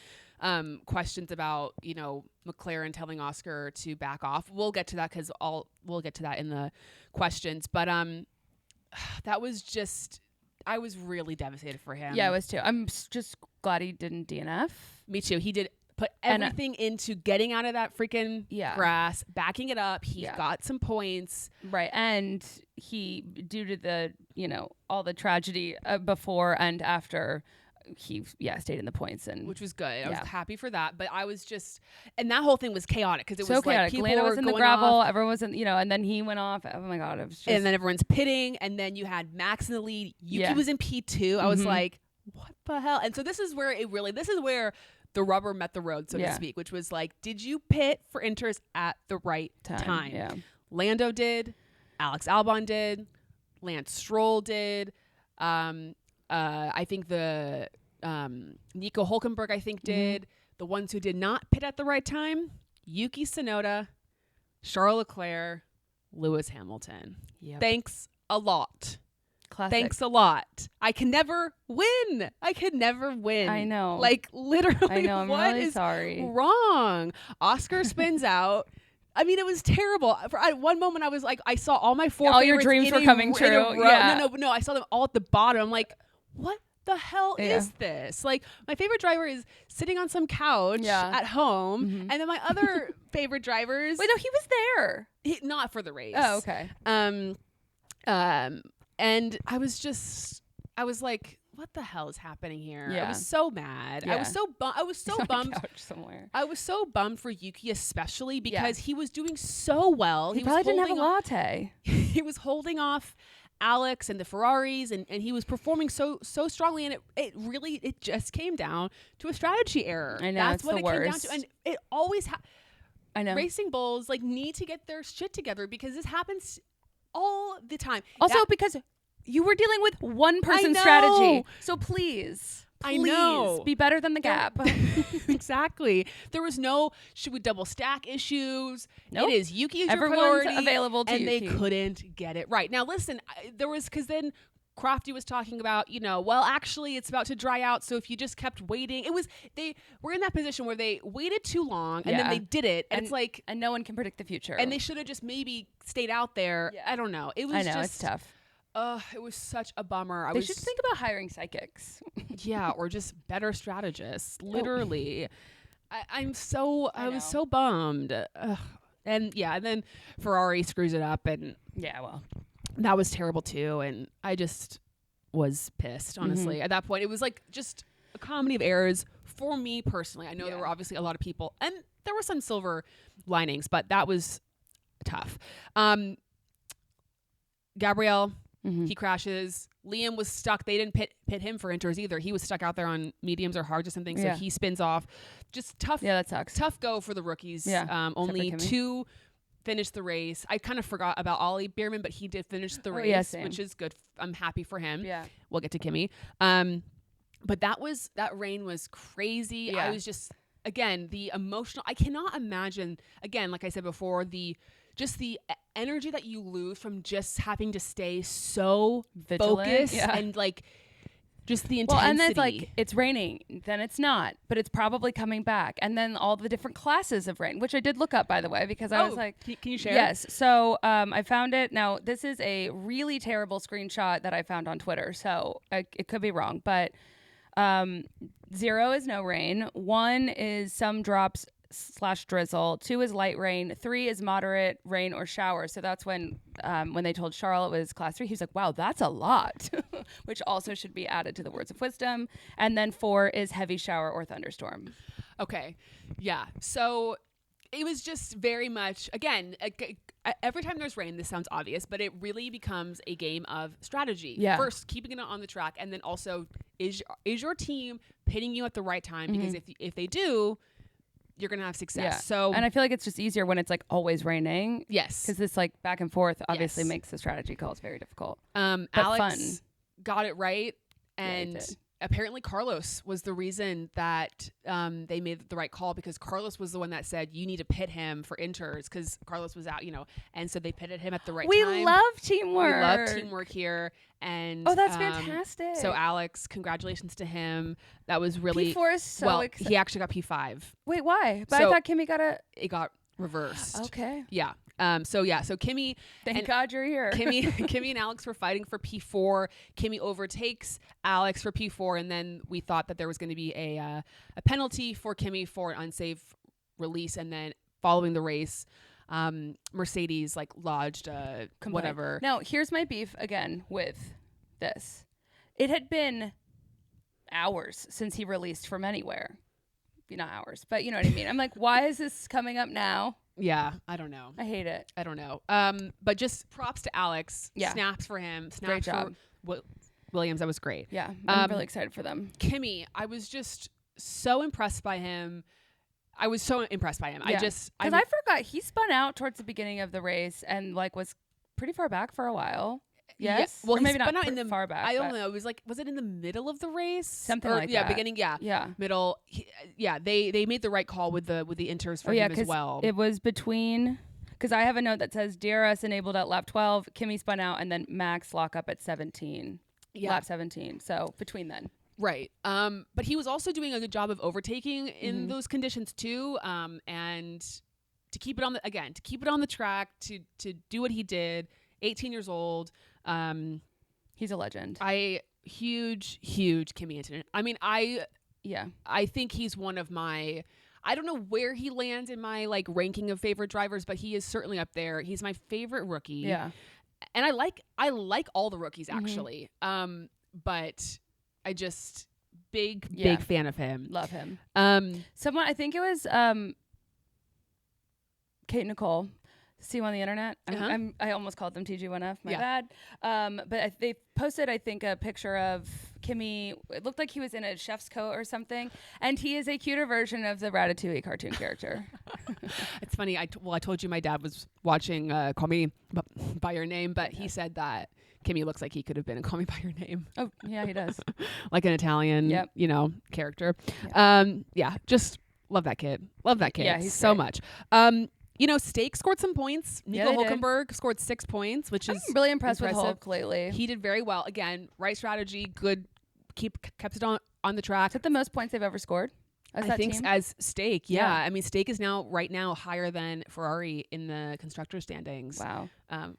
questions about, you know, McLaren telling Oscar to back off. We'll get to that because we'll get to that in the questions. But that was just, I was really devastated for him. Yeah, I was too. I'm just glad he didn't DNF. Me too. He did put everything into getting out of that freaking grass, backing it up. He got some points. Right. And he, due to the, you know, all the tragedy before and after, he stayed in the points, and which was good. I was happy for that. But I was just, and that whole thing was chaotic because it was chaotic. Like people Lando was in the gravel, off. everyone was in, you know, and then he went off. Oh my God, it was just, and then everyone's pitting, and then you had Max in the lead. Yuki was in P2. I was like, what the hell? And so this is where the rubber met the road, so to speak, which was like, did you pit for Inters at the right time? Yeah. Lando did, Alex Albon did, Lance Stroll did. I think the Nico Hülkenberg, I think, did. The ones who did not pit at the right time, Yuki Tsunoda, Charles Leclerc, Lewis Hamilton. Yep. Thanks a lot. Classic. Thanks a lot. I can never win. I know. Like, literally, I know. I'm what really is sorry. wrong? Oscar spins out. I mean, it was terrible. At one moment, I was like, I saw all my four. All your dreams were coming true. Yeah. No. I saw them all at the bottom. I'm like, what the hell is this? Like, my favorite driver is sitting on some couch at home, and then my other favorite drivers. Wait, no, he was there. Not for the race. Oh, okay. And I was like, what the hell is happening here? Yeah. I was so mad. Yeah. I was so bummed. Couch somewhere. I was so bummed for Yuki, especially because he was doing so well. He probably didn't have a latte. He was holding off Alex and the Ferraris, and he was performing so strongly, and it just came down to a strategy error. I know. That's it's what the it worst. came down to. And it always I know. Racing bulls need to get their shit together, because this happens all the time. Also, because you were dealing with one person's strategy. So please be better than the gap. Exactly. There was no should we double stack issues. Nope. It is Yuki is Everyone's your priority, available to and Yuki. they couldn't get it right. Now listen, there was, because then Crofty was talking about, well, actually it's about to dry out. So if you just kept waiting, they were in that position where they waited too long and then they did it. And it's like, and no one can predict the future. And they should have just maybe stayed out there. Yeah. I don't know. It was it's tough. It was such a bummer. They should think about hiring psychics. Yeah. Or just better strategists. Literally. I was so bummed. Ugh. And then Ferrari screws it up and that was terrible too. And I just was pissed, honestly. At that point, it was like just a comedy of errors for me personally. I know there were obviously a lot of people and there were some silver linings, but that was tough. Gabriel, he crashes. Liam was stuck. They didn't pit him for inters either. He was stuck out there on mediums or hards or something. So he spins off. Just tough. Yeah, that sucks. Tough go for the rookies. Yeah. Only 2 finished the race. I kind of forgot about Ollie Bearman, but he did finish the race, which is good. I'm happy for him. Yeah. We'll get to Kimmy. But that rain was crazy. Yeah. I was just, again, the emotional. I cannot imagine, again, like I said before, the energy that you lose from just having to stay so vigilant, focused and like just the intensity. Well, and then it's like, it's raining, then it's not, but it's probably coming back. And then all the different classes of rain, which I did look up, by the way, because I was like, can you share? Yes. So I found it. Now, this is a really terrible screenshot that I found on Twitter. So it could be wrong, but 0 is no rain. 1 is some drops / drizzle. 2 is light rain. 3 is moderate rain or shower. So that's when they told Charles it was class 3, he was like, wow, that's a lot, which also should be added to the words of wisdom. And then 4 is heavy shower or thunderstorm. Okay. Yeah. So it was just very much, again, every time there's rain, this sounds obvious, but it really becomes a game of strategy. Yeah. First, keeping it on the track, and then also, is your team pitting you at the right time? Because if they do, you're going to have success. Yeah. So, and I feel like it's just easier when it's like always raining. Yes. Because this like back and forth obviously makes the strategy calls very difficult. But Alex got it right. And apparently Carlos was the reason that they made the right call, because Carlos was the one that said you need to pit him for inters because Carlos was out, and so they pitted him at the right time. We love teamwork. We love teamwork here. And that's fantastic. So Alex, congratulations to him. That was really P4 is so he actually got P5. Wait, why? But I thought Kimmy it got reversed. Okay. Yeah. So Kimmy. Thank God you're here. Kimmy and Alex were fighting for P4. Kimmy overtakes Alex for P4, and then we thought that there was going to be a penalty for Kimmy for an unsafe release, and then following the race, Mercedes lodged whatever. Now here's my beef again with this. It had been hours since he released from anywhere. Not hours, but you know what I mean. I'm like, why is this coming up now? Yeah, I don't know. I hate it. I don't know. But just props to Alex. Yeah. Snaps for him. Snaps great job. For Williams. That was great. Yeah, I'm really excited for them. Kimmy, I was just so impressed by him. I was so impressed by him. Yeah. Because I forgot he spun out towards the beginning of the race and was pretty far back for a while. Yes. Yeah. Well, maybe not in the far back. I don't know. It was was it in the middle of the race? Something like that. Yeah, beginning. Yeah. Yeah. Middle. They made the right call with the inters for him as well. It was between, because I have a note that says DRS enabled at lap 12, Kimmy spun out, and then Max lock up at 17. Yeah. Lap 17. So between then. Right. But he was also doing a good job of overtaking in those conditions too. And to keep it on the track, to do what he did, 18 years old. He's a legend. Huge Kimmy incident. I mean, I think he's one of my, I don't know where he lands in my ranking of favorite drivers, but he is certainly up there. He's my favorite rookie. Yeah. And I like all the rookies actually. But I just big fan of him. Love him. Someone, I think it was Kate Nicole. See him on the internet. I almost called them TG1F. My bad. But they posted, I think, a picture of Kimmy. It looked like he was in a chef's coat or something, and he is a cuter version of the Ratatouille cartoon character. It's funny. I told you my dad was watching Call Me by Your Name, but he said that Kimmy looks like he could have been in Call Me by Your Name. Oh yeah, he does. Like an Italian, character. Just love that kid. Love that kid. Yeah, he's so great. Much. Stake scored some points. Nico Hülkenberg scored 6 points, which is really impressive with Hulk lately. He did very well. Again, right strategy, good. Kept it on the track. Is that the most points they've ever scored? I think as Stake, yeah. I mean, Stake is right now higher than Ferrari in the constructor standings. Wow.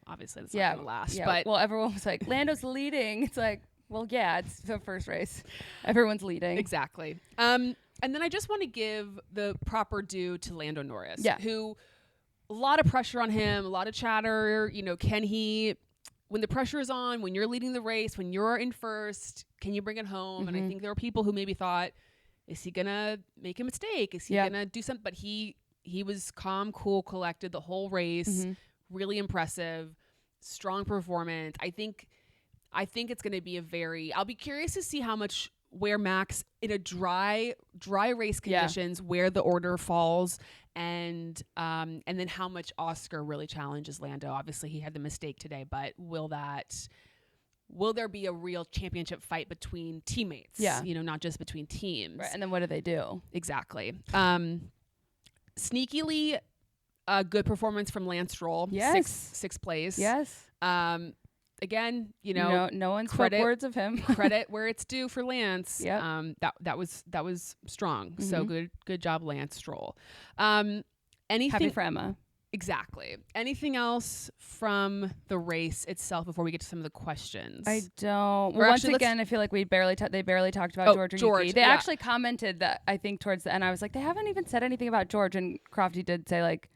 Obviously, that's not going to last. Yeah. But everyone was like, Lando's leading. It's like, well, yeah, it's the first race. Everyone's leading. Exactly. And then I just want to give the proper due to Lando Norris, who a lot of pressure on him, a lot of chatter. Can he, when the pressure is on, when you're leading the race, when you're in first, can you bring it home? Mm-hmm. And I think there were people who maybe thought, is he going to make a mistake? Is he going to do something? But he was calm, cool, collected the whole race. Mm-hmm. Really impressive, strong performance. I think it's going to be I'll be curious to see how much where Max in a dry race conditions where the order falls and then how much Oscar really challenges Lando. Obviously he had the mistake today, but will there be a real championship fight between teammates? Not just between teams. Right. And then what do they do? Exactly. Sneakily a good performance from Lance Stroll. Yes. Sixth place. Yes. Again, no one spoke words of him. Credit where it's due for Lance. Yeah. That was strong. Mm-hmm. So good job, Lance Stroll. Anything happy for Emma. Exactly. Anything else from the race itself before we get to some of the questions? I don't. Well, once again, I feel like they barely talked about George or Yuki. They actually commented that I think towards the end. I was like, they haven't even said anything about George, and Crofty did say like,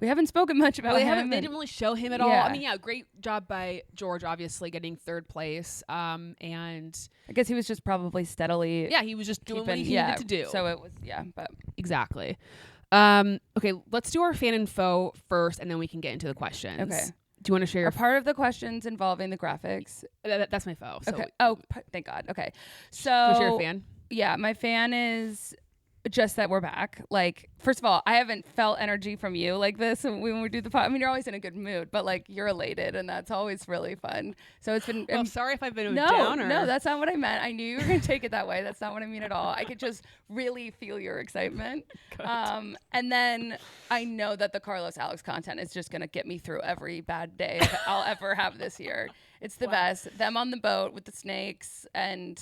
we haven't spoken much about him. They didn't really show him at all. I mean, great job by George, obviously getting third place. And I guess he was just probably steadily. Yeah, he was just doing what he needed to do. So it was, but exactly. Okay, let's do our fan info first, and then we can get into the questions. Okay. Do you want to share your part of the questions involving the graphics? That's my foe. So okay. Oh, thank God. Okay. So. What's your fan? Yeah, my fan is. Just that we're back. Like, first of all, I haven't felt energy from you like this when we do the pod. I mean, you're always in a good mood, but like you're elated, and that's always really fun. So it's been. I'm sorry if I've been a downer. No, that's not what I meant. I knew you were going to take it that way. That's not what I mean at all. I could just really feel your excitement. And then I know that the Carlos Alex content is just going to get me through every bad day that I'll ever have this year. It's the best. Them on the boat with the snakes and.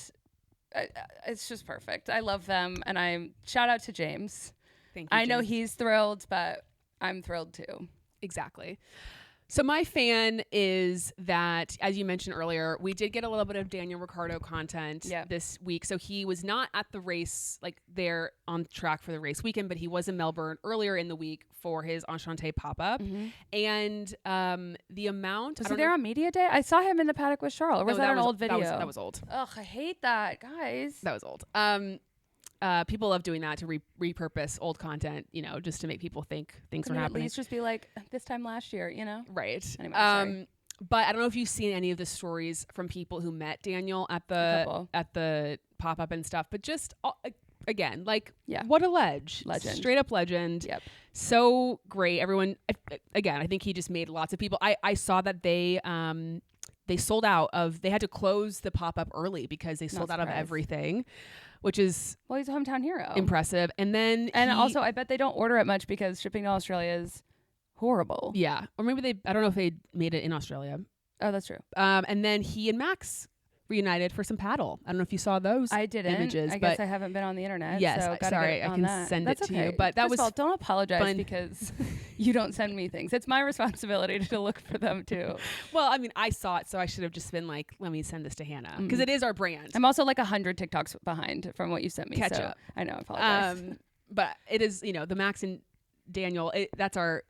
It's just perfect. I love them, and I'm shout out to James. Thank you. I know he's thrilled, but I'm thrilled too. Exactly. So my fan is that, as you mentioned earlier, we did get a little bit of Daniel Ricciardo content this week. So he was not at the race, like there on track for the race weekend, but he was in Melbourne earlier in the week for his Enchanté pop-up. Mm-hmm. And the amount... Was he there on media day? I saw him in the paddock with Charles. Or was that an old video? That was old. Ugh, I hate that, guys. That was old. People love doing that to repurpose old content, just to make people think things were happening. At least just be like, this time last year, Right. Anyway, but I don't know if you've seen any of the stories from people who met Daniel at the pop-up and stuff, but just again, like, what a legend, straight up legend. Yep. So great. Everyone, again, I think he just made lots of people. I saw that they sold out they had to close the pop-up early because they sold out of everything. Which is he's a hometown hero. Impressive. And also I bet they don't order it much because shipping to Australia is horrible. Yeah. Or maybe I don't know if they made it in Australia. Oh, that's true. And then he and Max reunited for some paddle. I don't know if you saw those images. I guess I haven't been on the internet. Yes. So sorry, I can send it to you. But that was don't apologize because you don't send me things. It's my responsibility to look for them too. Well, I mean, I saw it, so I should have just been like, let me send this to Hannah because it is our brand. I'm also like 100 TikToks behind from what you sent me. Catch up. I know. I apologize. But it is, the Max and Daniel, that's our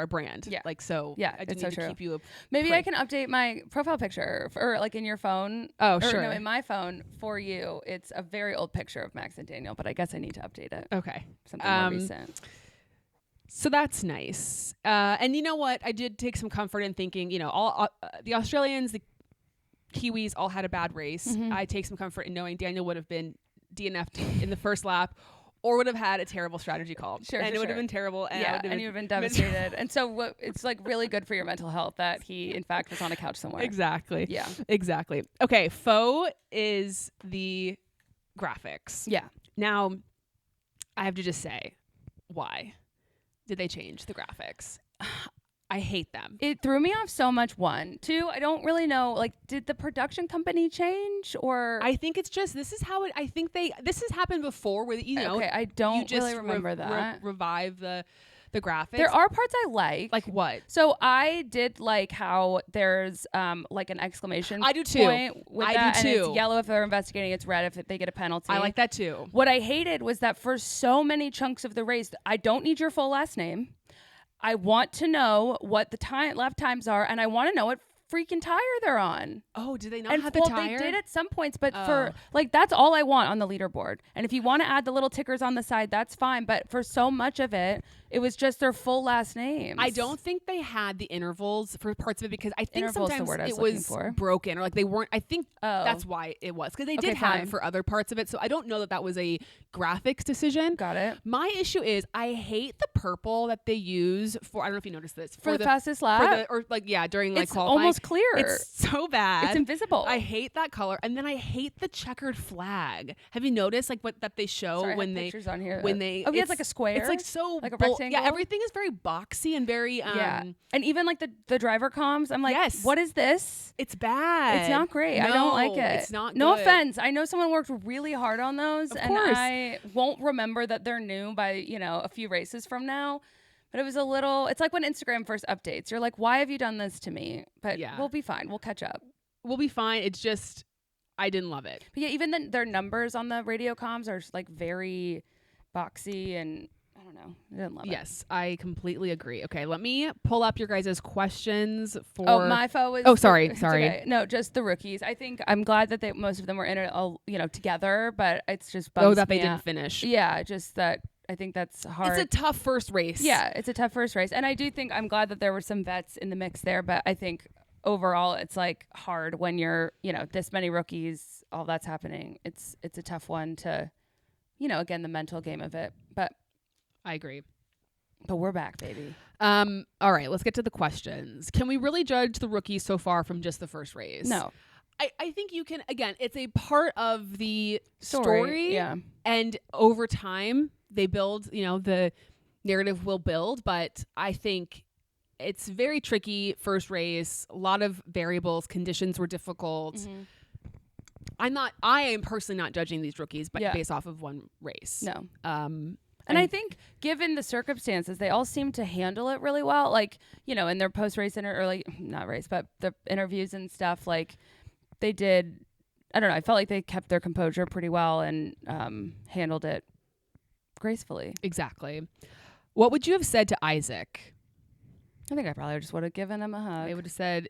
brand. Yeah. Like, so yeah, I didn't need to keep you maybe I can update my profile picture or like in your phone. Oh, sure. No, in my phone for you. It's a very old picture of Max and Daniel, but I guess I need to update it. Okay. Something more recent. So that's nice. And you know what? I did take some comfort in thinking, all the Australians, the Kiwis all had a bad race. Mm-hmm. I take some comfort in knowing Daniel would have been DNF'd in the first lap. Or would have had a terrible strategy call. It would have been terrible. And and you would have been devastated. And so it's like really good for your mental health that he, in fact, was on a couch somewhere. Exactly. Yeah. Exactly. Okay. Foe is the graphics. Yeah. Now, I have to just say, why? did they change the graphics? I hate them. It threw me off so much. 1, 2, I don't really know. Like, did the production company change, or? I think it's just, this is how it, I think this has happened before where, you know. Okay, I don't really remember that. Revive the graphics. There are parts I like. Like what? So I did like how there's like an exclamation I do too. point with I that, do too. and it's yellow if they're investigating, it's red if they get a penalty. I like that too. What I hated was that for so many chunks of the race, I don't need your full last name. I want to know what the lap times are, and I want to know what freaking tire they're on. Oh, did they not have the tire? They did at some points, but for like, that's all I want on the leaderboard. And if you want to add the little tickers on the side, that's fine. But for so much of it, it was just their full last names. I don't think they had the intervals for parts of it because I think Interval's sometimes it was broken or like they weren't. I think that's why it was, because they did have it for other parts of it. So I don't know that was a graphics decision. Got it. My issue is I hate the purple that they use for, I don't know if you noticed this, for the fastest lap, during like it's qualifying. Almost clear. It's so bad. It's invisible. I hate that color, and then I hate the checkered flag. Have you noticed like what that they show? Sorry, when I have they pictures on here. when they it's like a square. It's like so like a rectangle. Yeah, everything is very boxy and very and even like the driver comms. I'm like, yes. What is this? It's bad. It's not great. No, I don't like it. It's not. No good. offense. I know someone worked really hard on those, of and course. I won't remember that they're new by a few races from now. But it was a little. It's like when Instagram first updates. You're like, why have you done this to me? But we'll be fine. We'll catch up. We'll be fine. It's just I didn't love it. But yeah, even then their numbers on the radio comms are like very boxy, and I don't know. I didn't love it. Yes, I completely agree. Okay, let me pull up your guys' questions for. Oh, my foe is. Oh, sorry. Okay. No, just the rookies. I think I'm glad that most of them were in it, together. But it's just that they didn't finish. Yeah, just that. I think that's hard. It's a tough first race. Yeah, it's a tough first race, and I do think I'm glad that there were some vets in the mix there. But I think overall, it's like hard when you're this many rookies. All that's happening. It's a tough one to, again, the mental game of it. But I agree. But we're back, baby. All right, let's get to the questions. Can we really judge the rookies so far from just the first race? No. I think you can. Again, it's a part of the story. Yeah. And over time, they build, the narrative will build. But I think it's very tricky first race. A lot of variables. Conditions were difficult. Mm-hmm. I am personally not judging these rookies based off of one race. No. And I think given the circumstances, they all seem to handle it really well. Like, in their post-race not race, but the interviews and stuff, like they did, I don't know. I felt like they kept their composure pretty well and handled it gracefully. Exactly. What would you have said to Isaac? I think I probably just would have given him a hug. I would have said,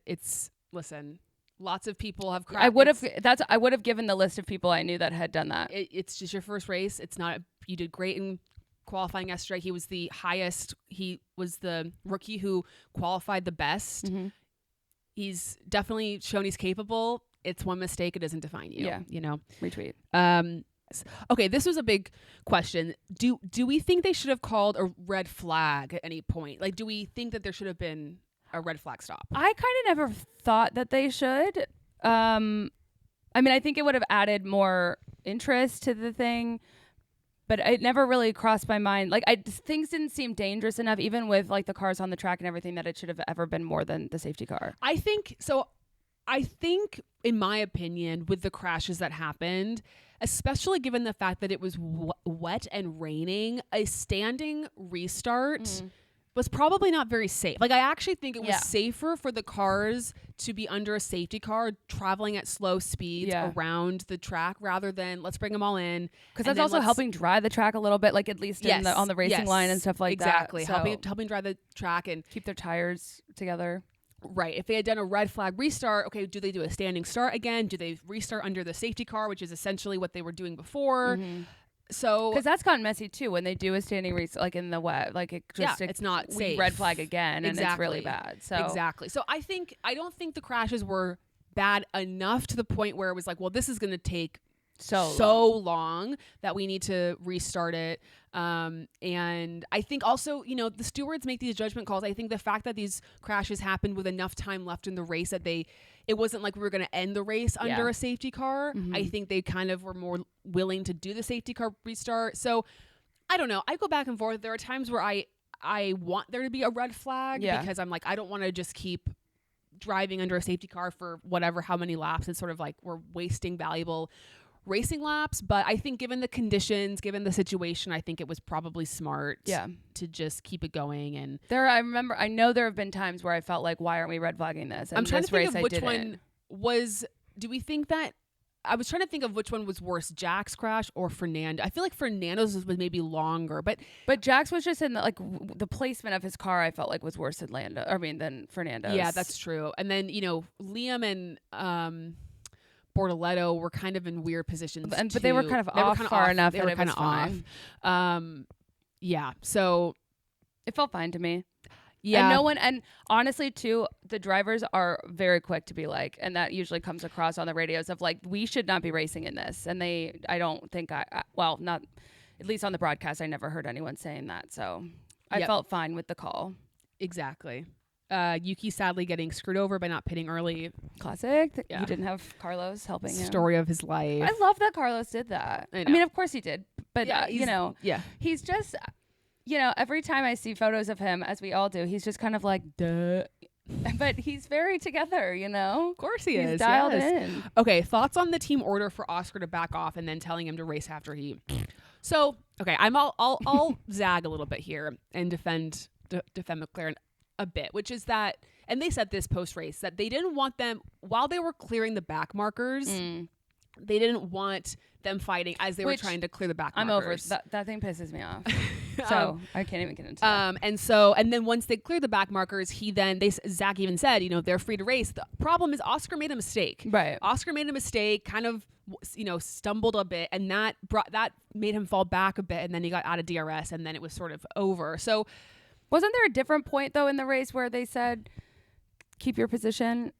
listen, lots of people have cried. I would have given the list of people I knew that had done that. It's just your first race. It's not, you did great in qualifying yesterday. He was the highest. He was the rookie who qualified the best. Mm-hmm. He's definitely shown he's capable. It's one mistake. It doesn't define you. Yeah. Retweet. Okay, this was a big question. Do we think they should have called a red flag at any point? Like, do we think that there should have been a red flag stop? I kind of never thought that they should. I think it would have added more interest to the thing, but it never really crossed my mind. Like, things didn't seem dangerous enough, even with like the cars on the track and everything, that it should have ever been more than the safety car. I think, in my opinion, with the crashes that happened, especially given the fact that it was wet and raining, a standing restart was probably not very safe. Like, I actually think it was safer for the cars to be under a safety car traveling at slow speeds around the track rather than let's bring them all in. Because that's also helping dry the track a little bit, like at least on the racing line and stuff like that. Exactly. Helping dry the track and keep their tires together. Right. If they had done a red flag restart, okay, do they do a standing start again? Do they restart under the safety car, which is essentially what they were doing before? Mm-hmm. So, because that's gotten messy too when they do a standing restart, like in the wet, like it's not safe. Red flag again, and it's really bad. So exactly. So I don't think the crashes were bad enough to the point where it was like, well, this is going to take so long that we need to restart it. And I think also, the stewards make these judgment calls. I think the fact that these crashes happened with enough time left in the race that it wasn't like we were going to end the race under a safety car. Mm-hmm. I think they kind of were more willing to do the safety car restart. So I don't know. I go back and forth. There are times where I I want there to be a red flag because I'm like, I don't want to just keep driving under a safety car for how many laps. It's sort of like we're wasting valuable racing laps. But I think given the conditions, given the situation, I think it was probably smart to just keep it going. And I know there have been times where I felt like, why aren't we red flagging this? And I'm trying to think of which one was, do we think that, I was trying to think of which one was worse, Jack's crash or Fernando. I feel like Fernando's was maybe longer, but Jack's was just in the placement of his car. I felt like was worse than Fernando's. Yeah, that's true. And then Liam and Bortoleto were kind of in weird positions, but they were kind of off far enough that it was fine. So it felt fine to me. Yeah. And honestly too, the drivers are very quick to be like, and that usually comes across on the radios of like, we should not be racing in this. And I don't think not at least on the broadcast, I never heard anyone saying that. So I felt fine with the call. Exactly. Yuki sadly getting screwed over by not pitting early. Classic. Yeah. He didn't have Carlos helping him. Story of his life. I love that Carlos did that. I mean, of course he did, but he's just, every time I see photos of him, as we all do, he's just kind of like, duh. But he's very together, Of course he is. He's dialed in. Okay, thoughts on the team order for Oscar to back off and then telling him to race after he. So, okay, I'll zag a little bit here and defend McLaren a bit, which is that, and they said this post-race, that they didn't want them, while they were clearing the back markers, they didn't want them fighting as they were trying to clear the back markers. I'm over that thing pisses me off. So I can't even get into that. And then once they cleared the back markers, Zach even said, they're free to race. The problem is Oscar made a mistake. Right. Oscar made a mistake, kind of, stumbled a bit, and that made him fall back a bit, and then he got out of DRS, and then it was sort of over. So wasn't there a different point though in the race where they said, keep your position?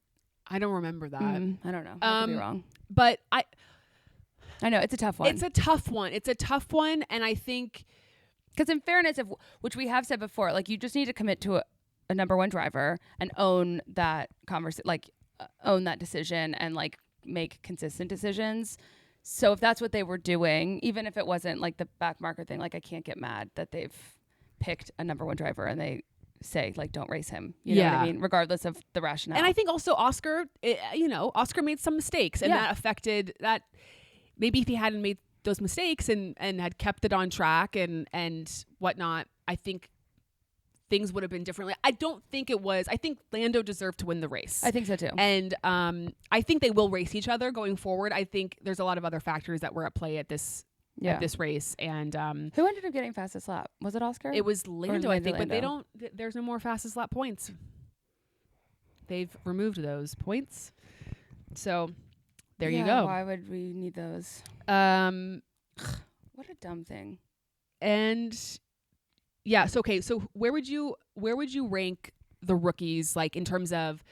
I don't remember that. I don't know. I could be wrong. But I know it's a tough one. It's a tough one. And I think, because in fairness, which we have said before, like you just need to commit to a number one driver and own that own that decision and like make consistent decisions. So if that's what they were doing, even if it wasn't like the back marker thing, like I can't get mad that they've picked a number one driver and they say like don't race him, you know what I mean, regardless of the rationale. And I think also Oscar made some mistakes, and that affected that. Maybe if he hadn't made those mistakes and had kept it on track and whatnot, I think things would have been differently. I don't think it was. I think Lando deserved to win the race. I think so too. And I think they will race each other going forward. I think there's a lot of other factors that were at play at this race. And who ended up getting fastest lap? Was it Oscar? It was Lando, I think. But they don't. There's no more fastest lap points. They've removed those points. So there you go. Why would we need those? What a dumb thing. And so okay. So where would you rank the rookies, like in terms of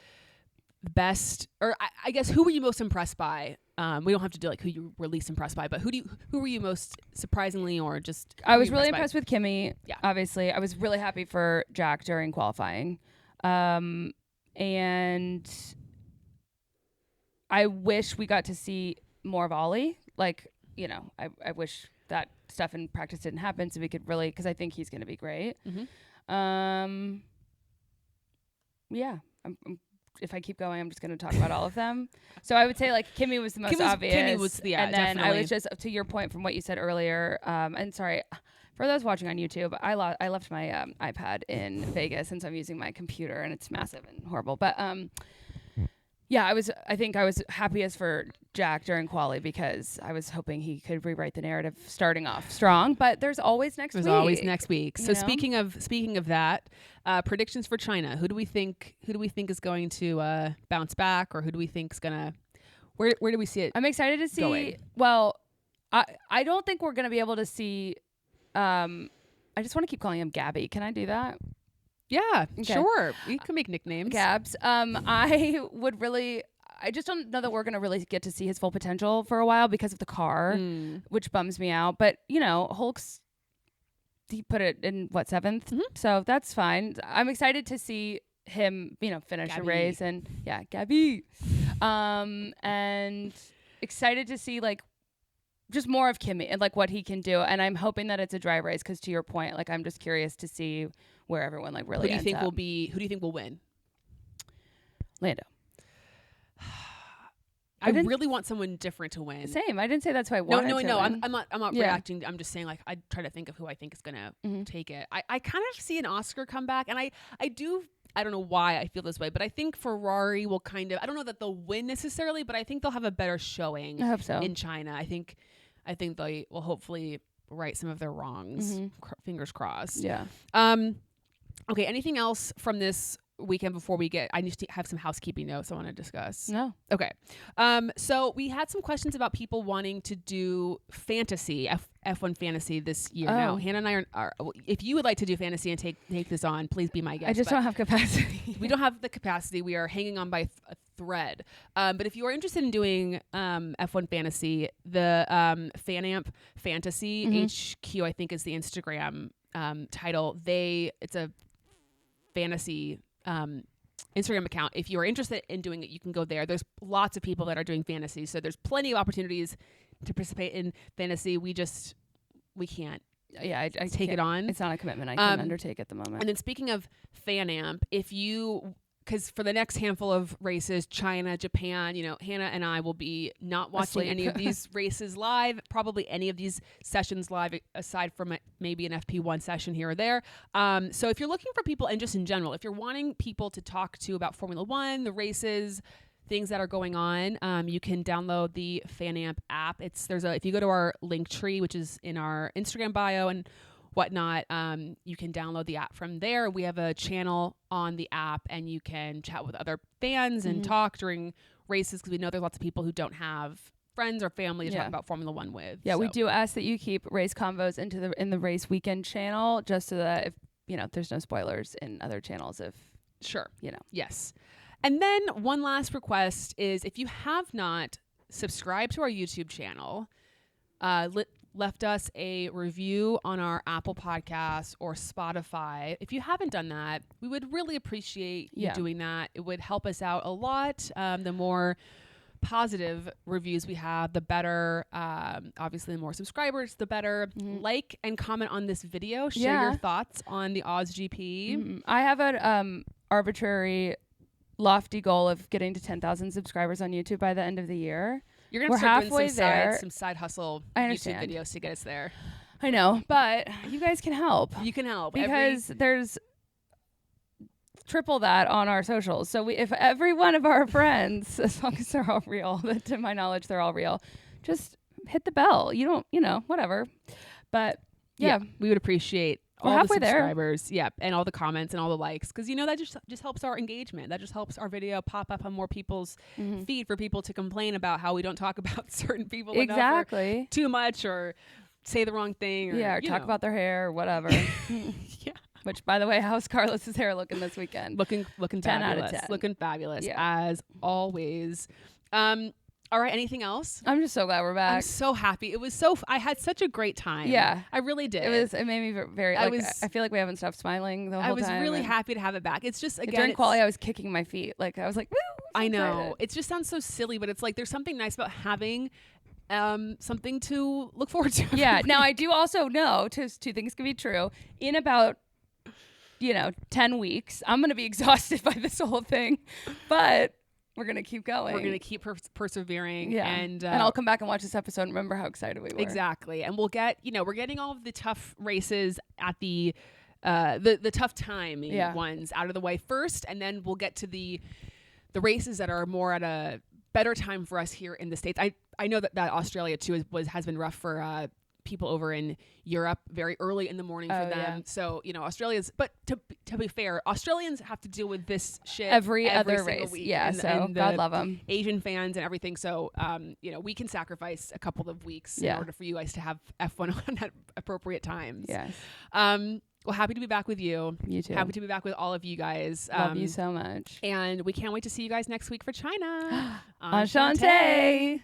best, or I guess who were you most impressed by? We don't have to do like who you were least impressed by, but who were you most surprisingly or just? I was really impressed with Kimi. Yeah, obviously, I was really happy for Jack during qualifying, and I wish we got to see more of Ollie. Like, I wish that stuff in practice didn't happen so we could really, because I think he's going to be great. Mm-hmm. If I keep going, I'm just going to talk about all of them. So I would say like Kimi was the most obvious. Kimi was, and then definitely. I was just, to your point from what you said earlier, and sorry, for those watching on YouTube, I left my iPad in Vegas since I'm using my computer and it's massive and horrible. But I think I was happiest for Jack during quali because I was hoping he could rewrite the narrative starting off strong, but there's always next week. There's always next week. So speaking of that, predictions for China. Who do we think is going to bounce back, or who do we think is gonna? Where do we see it? I'm excited to see. Going? Well, I don't think we're gonna be able to see. I just want to keep calling him Gabby. Can I do that? Yeah, okay. Sure. You can make nicknames. Gabs. I just don't know that we're going to really get to see his full potential for a while because of the car, which bums me out. But, Hulk's, he put it in, 7th? Mm-hmm. So that's fine. I'm excited to see him, finish Gabby. a race. And, Gabby. And excited to see, just more of Kimi and like what he can do. And I'm hoping that it's a dry race because to your point, like I'm just curious to see where everyone like really ends up. Who do you think will win? Lando. I really want someone different to win. Same. I didn't say that's who I wanted to win. I'm not reacting. I'm just saying like I try to think of who I think is gonna take it. I kind of see an Oscar come back, and I don't know why I feel this way, but I think Ferrari will kind of, I don't know that they'll win necessarily, but I think they'll have a better showing I hope so. in China. I think they will hopefully right some of their wrongs. Fingers crossed. Yeah. Okay. Anything else from this weekend before we get, I need to have some housekeeping notes I want to discuss. No. Okay. So we had some questions about people wanting to do fantasy, F1 fantasy this year. Now, Hannah and I are, if you would like to do fantasy and take this on, please be my guest. I just don't have capacity. We don't have the capacity. We are hanging on by a thread. But if you are interested in doing F1 fantasy, the FanAmp Fantasy HQ, I think is the Instagram title. It's a fantasy Instagram account. If you are interested in doing it, you can go there. There's lots of people that are doing fantasy, so there's plenty of opportunities to participate in fantasy. We can't I take it on. It's not a commitment I can undertake at the moment. And then speaking of FanAmp, because for the next handful of races, China, Japan, Hannah and I will be not watching any of these races live, probably any of these sessions live, aside from maybe an FP1 session here or there. So if you're looking for people, and just in general, if you're wanting people to talk to about Formula One, the races, things that are going on, you can download the FanAmp app. If you go to our link tree, which is in our Instagram bio and whatnot, you can download the app from there. We have a channel on the app, and you can chat with other fans and talk during races, because we know there's lots of people who don't have friends or family to talk about Formula One with. Yeah, we do ask that you keep race convos in the race weekend channel, just so that if there's no spoilers in other channels. Yes. And then one last request is, if you have not subscribed to our YouTube channel, left us a review on our Apple Podcasts or Spotify. If you haven't done that, we would really appreciate you doing that. It would help us out a lot. The more positive reviews we have, the better. Obviously, the more subscribers, the better. Like and comment on this video. Share your thoughts on the Oz GP. I have an arbitrary, lofty goal of getting to 10,000 subscribers on YouTube by the end of the year. You're going to start doing some side hustle YouTube videos to get us there. I know, but you guys can help. You can help. Because there's triple that on our socials. So if every one of our friends, as long as they're all real, to my knowledge, they're all real, just hit the bell. You don't, whatever. But yeah, we would appreciate all the subscribers, and all the comments and all the likes, because that just helps our engagement. That just helps our video pop up on more people's feed for people to complain about how we don't talk about certain people enough, or too much, or say the wrong thing, or talk about their hair or whatever. Which, by the way, how's Carlos's hair looking this weekend? Looking 10 fabulous. Out of 10. Looking fabulous as always. All right. Anything else? I'm just so glad we're back. I'm so happy. It was I had such a great time. Yeah, I really did. It made me very. I feel like we haven't stopped smiling the whole time. I was really happy to have it back. It's just, again, during quali, I was kicking my feet. Like I was like, woo! I know. It just sounds so silly, but it's like there's something nice about having something to look forward to. Yeah. Now I do also know two things can be true. In about 10 weeks, I'm gonna be exhausted by this whole thing, but we're going to keep going. We're going to keep persevering. Yeah. And I'll come back and watch this episode and remember how excited we were. Exactly. And we'll get, we're getting all of the tough races at the tough time ones out of the way first. And then we'll get to the races that are more at a better time for us here in the States. I know that Australia too has been rough for people over in Europe, very early in the morning for them. Yeah. So, Australia's, but to be fair, Australians have to deal with this shit every other race. Week. Yeah. So God love them. Asian fans and everything. So, we can sacrifice a couple of weeks in order for you guys to have F1 on at appropriate times. Yes. Well, happy to be back with you. You too. Happy to be back with all of you guys. Love you so much. And we can't wait to see you guys next week for China. Enchanté.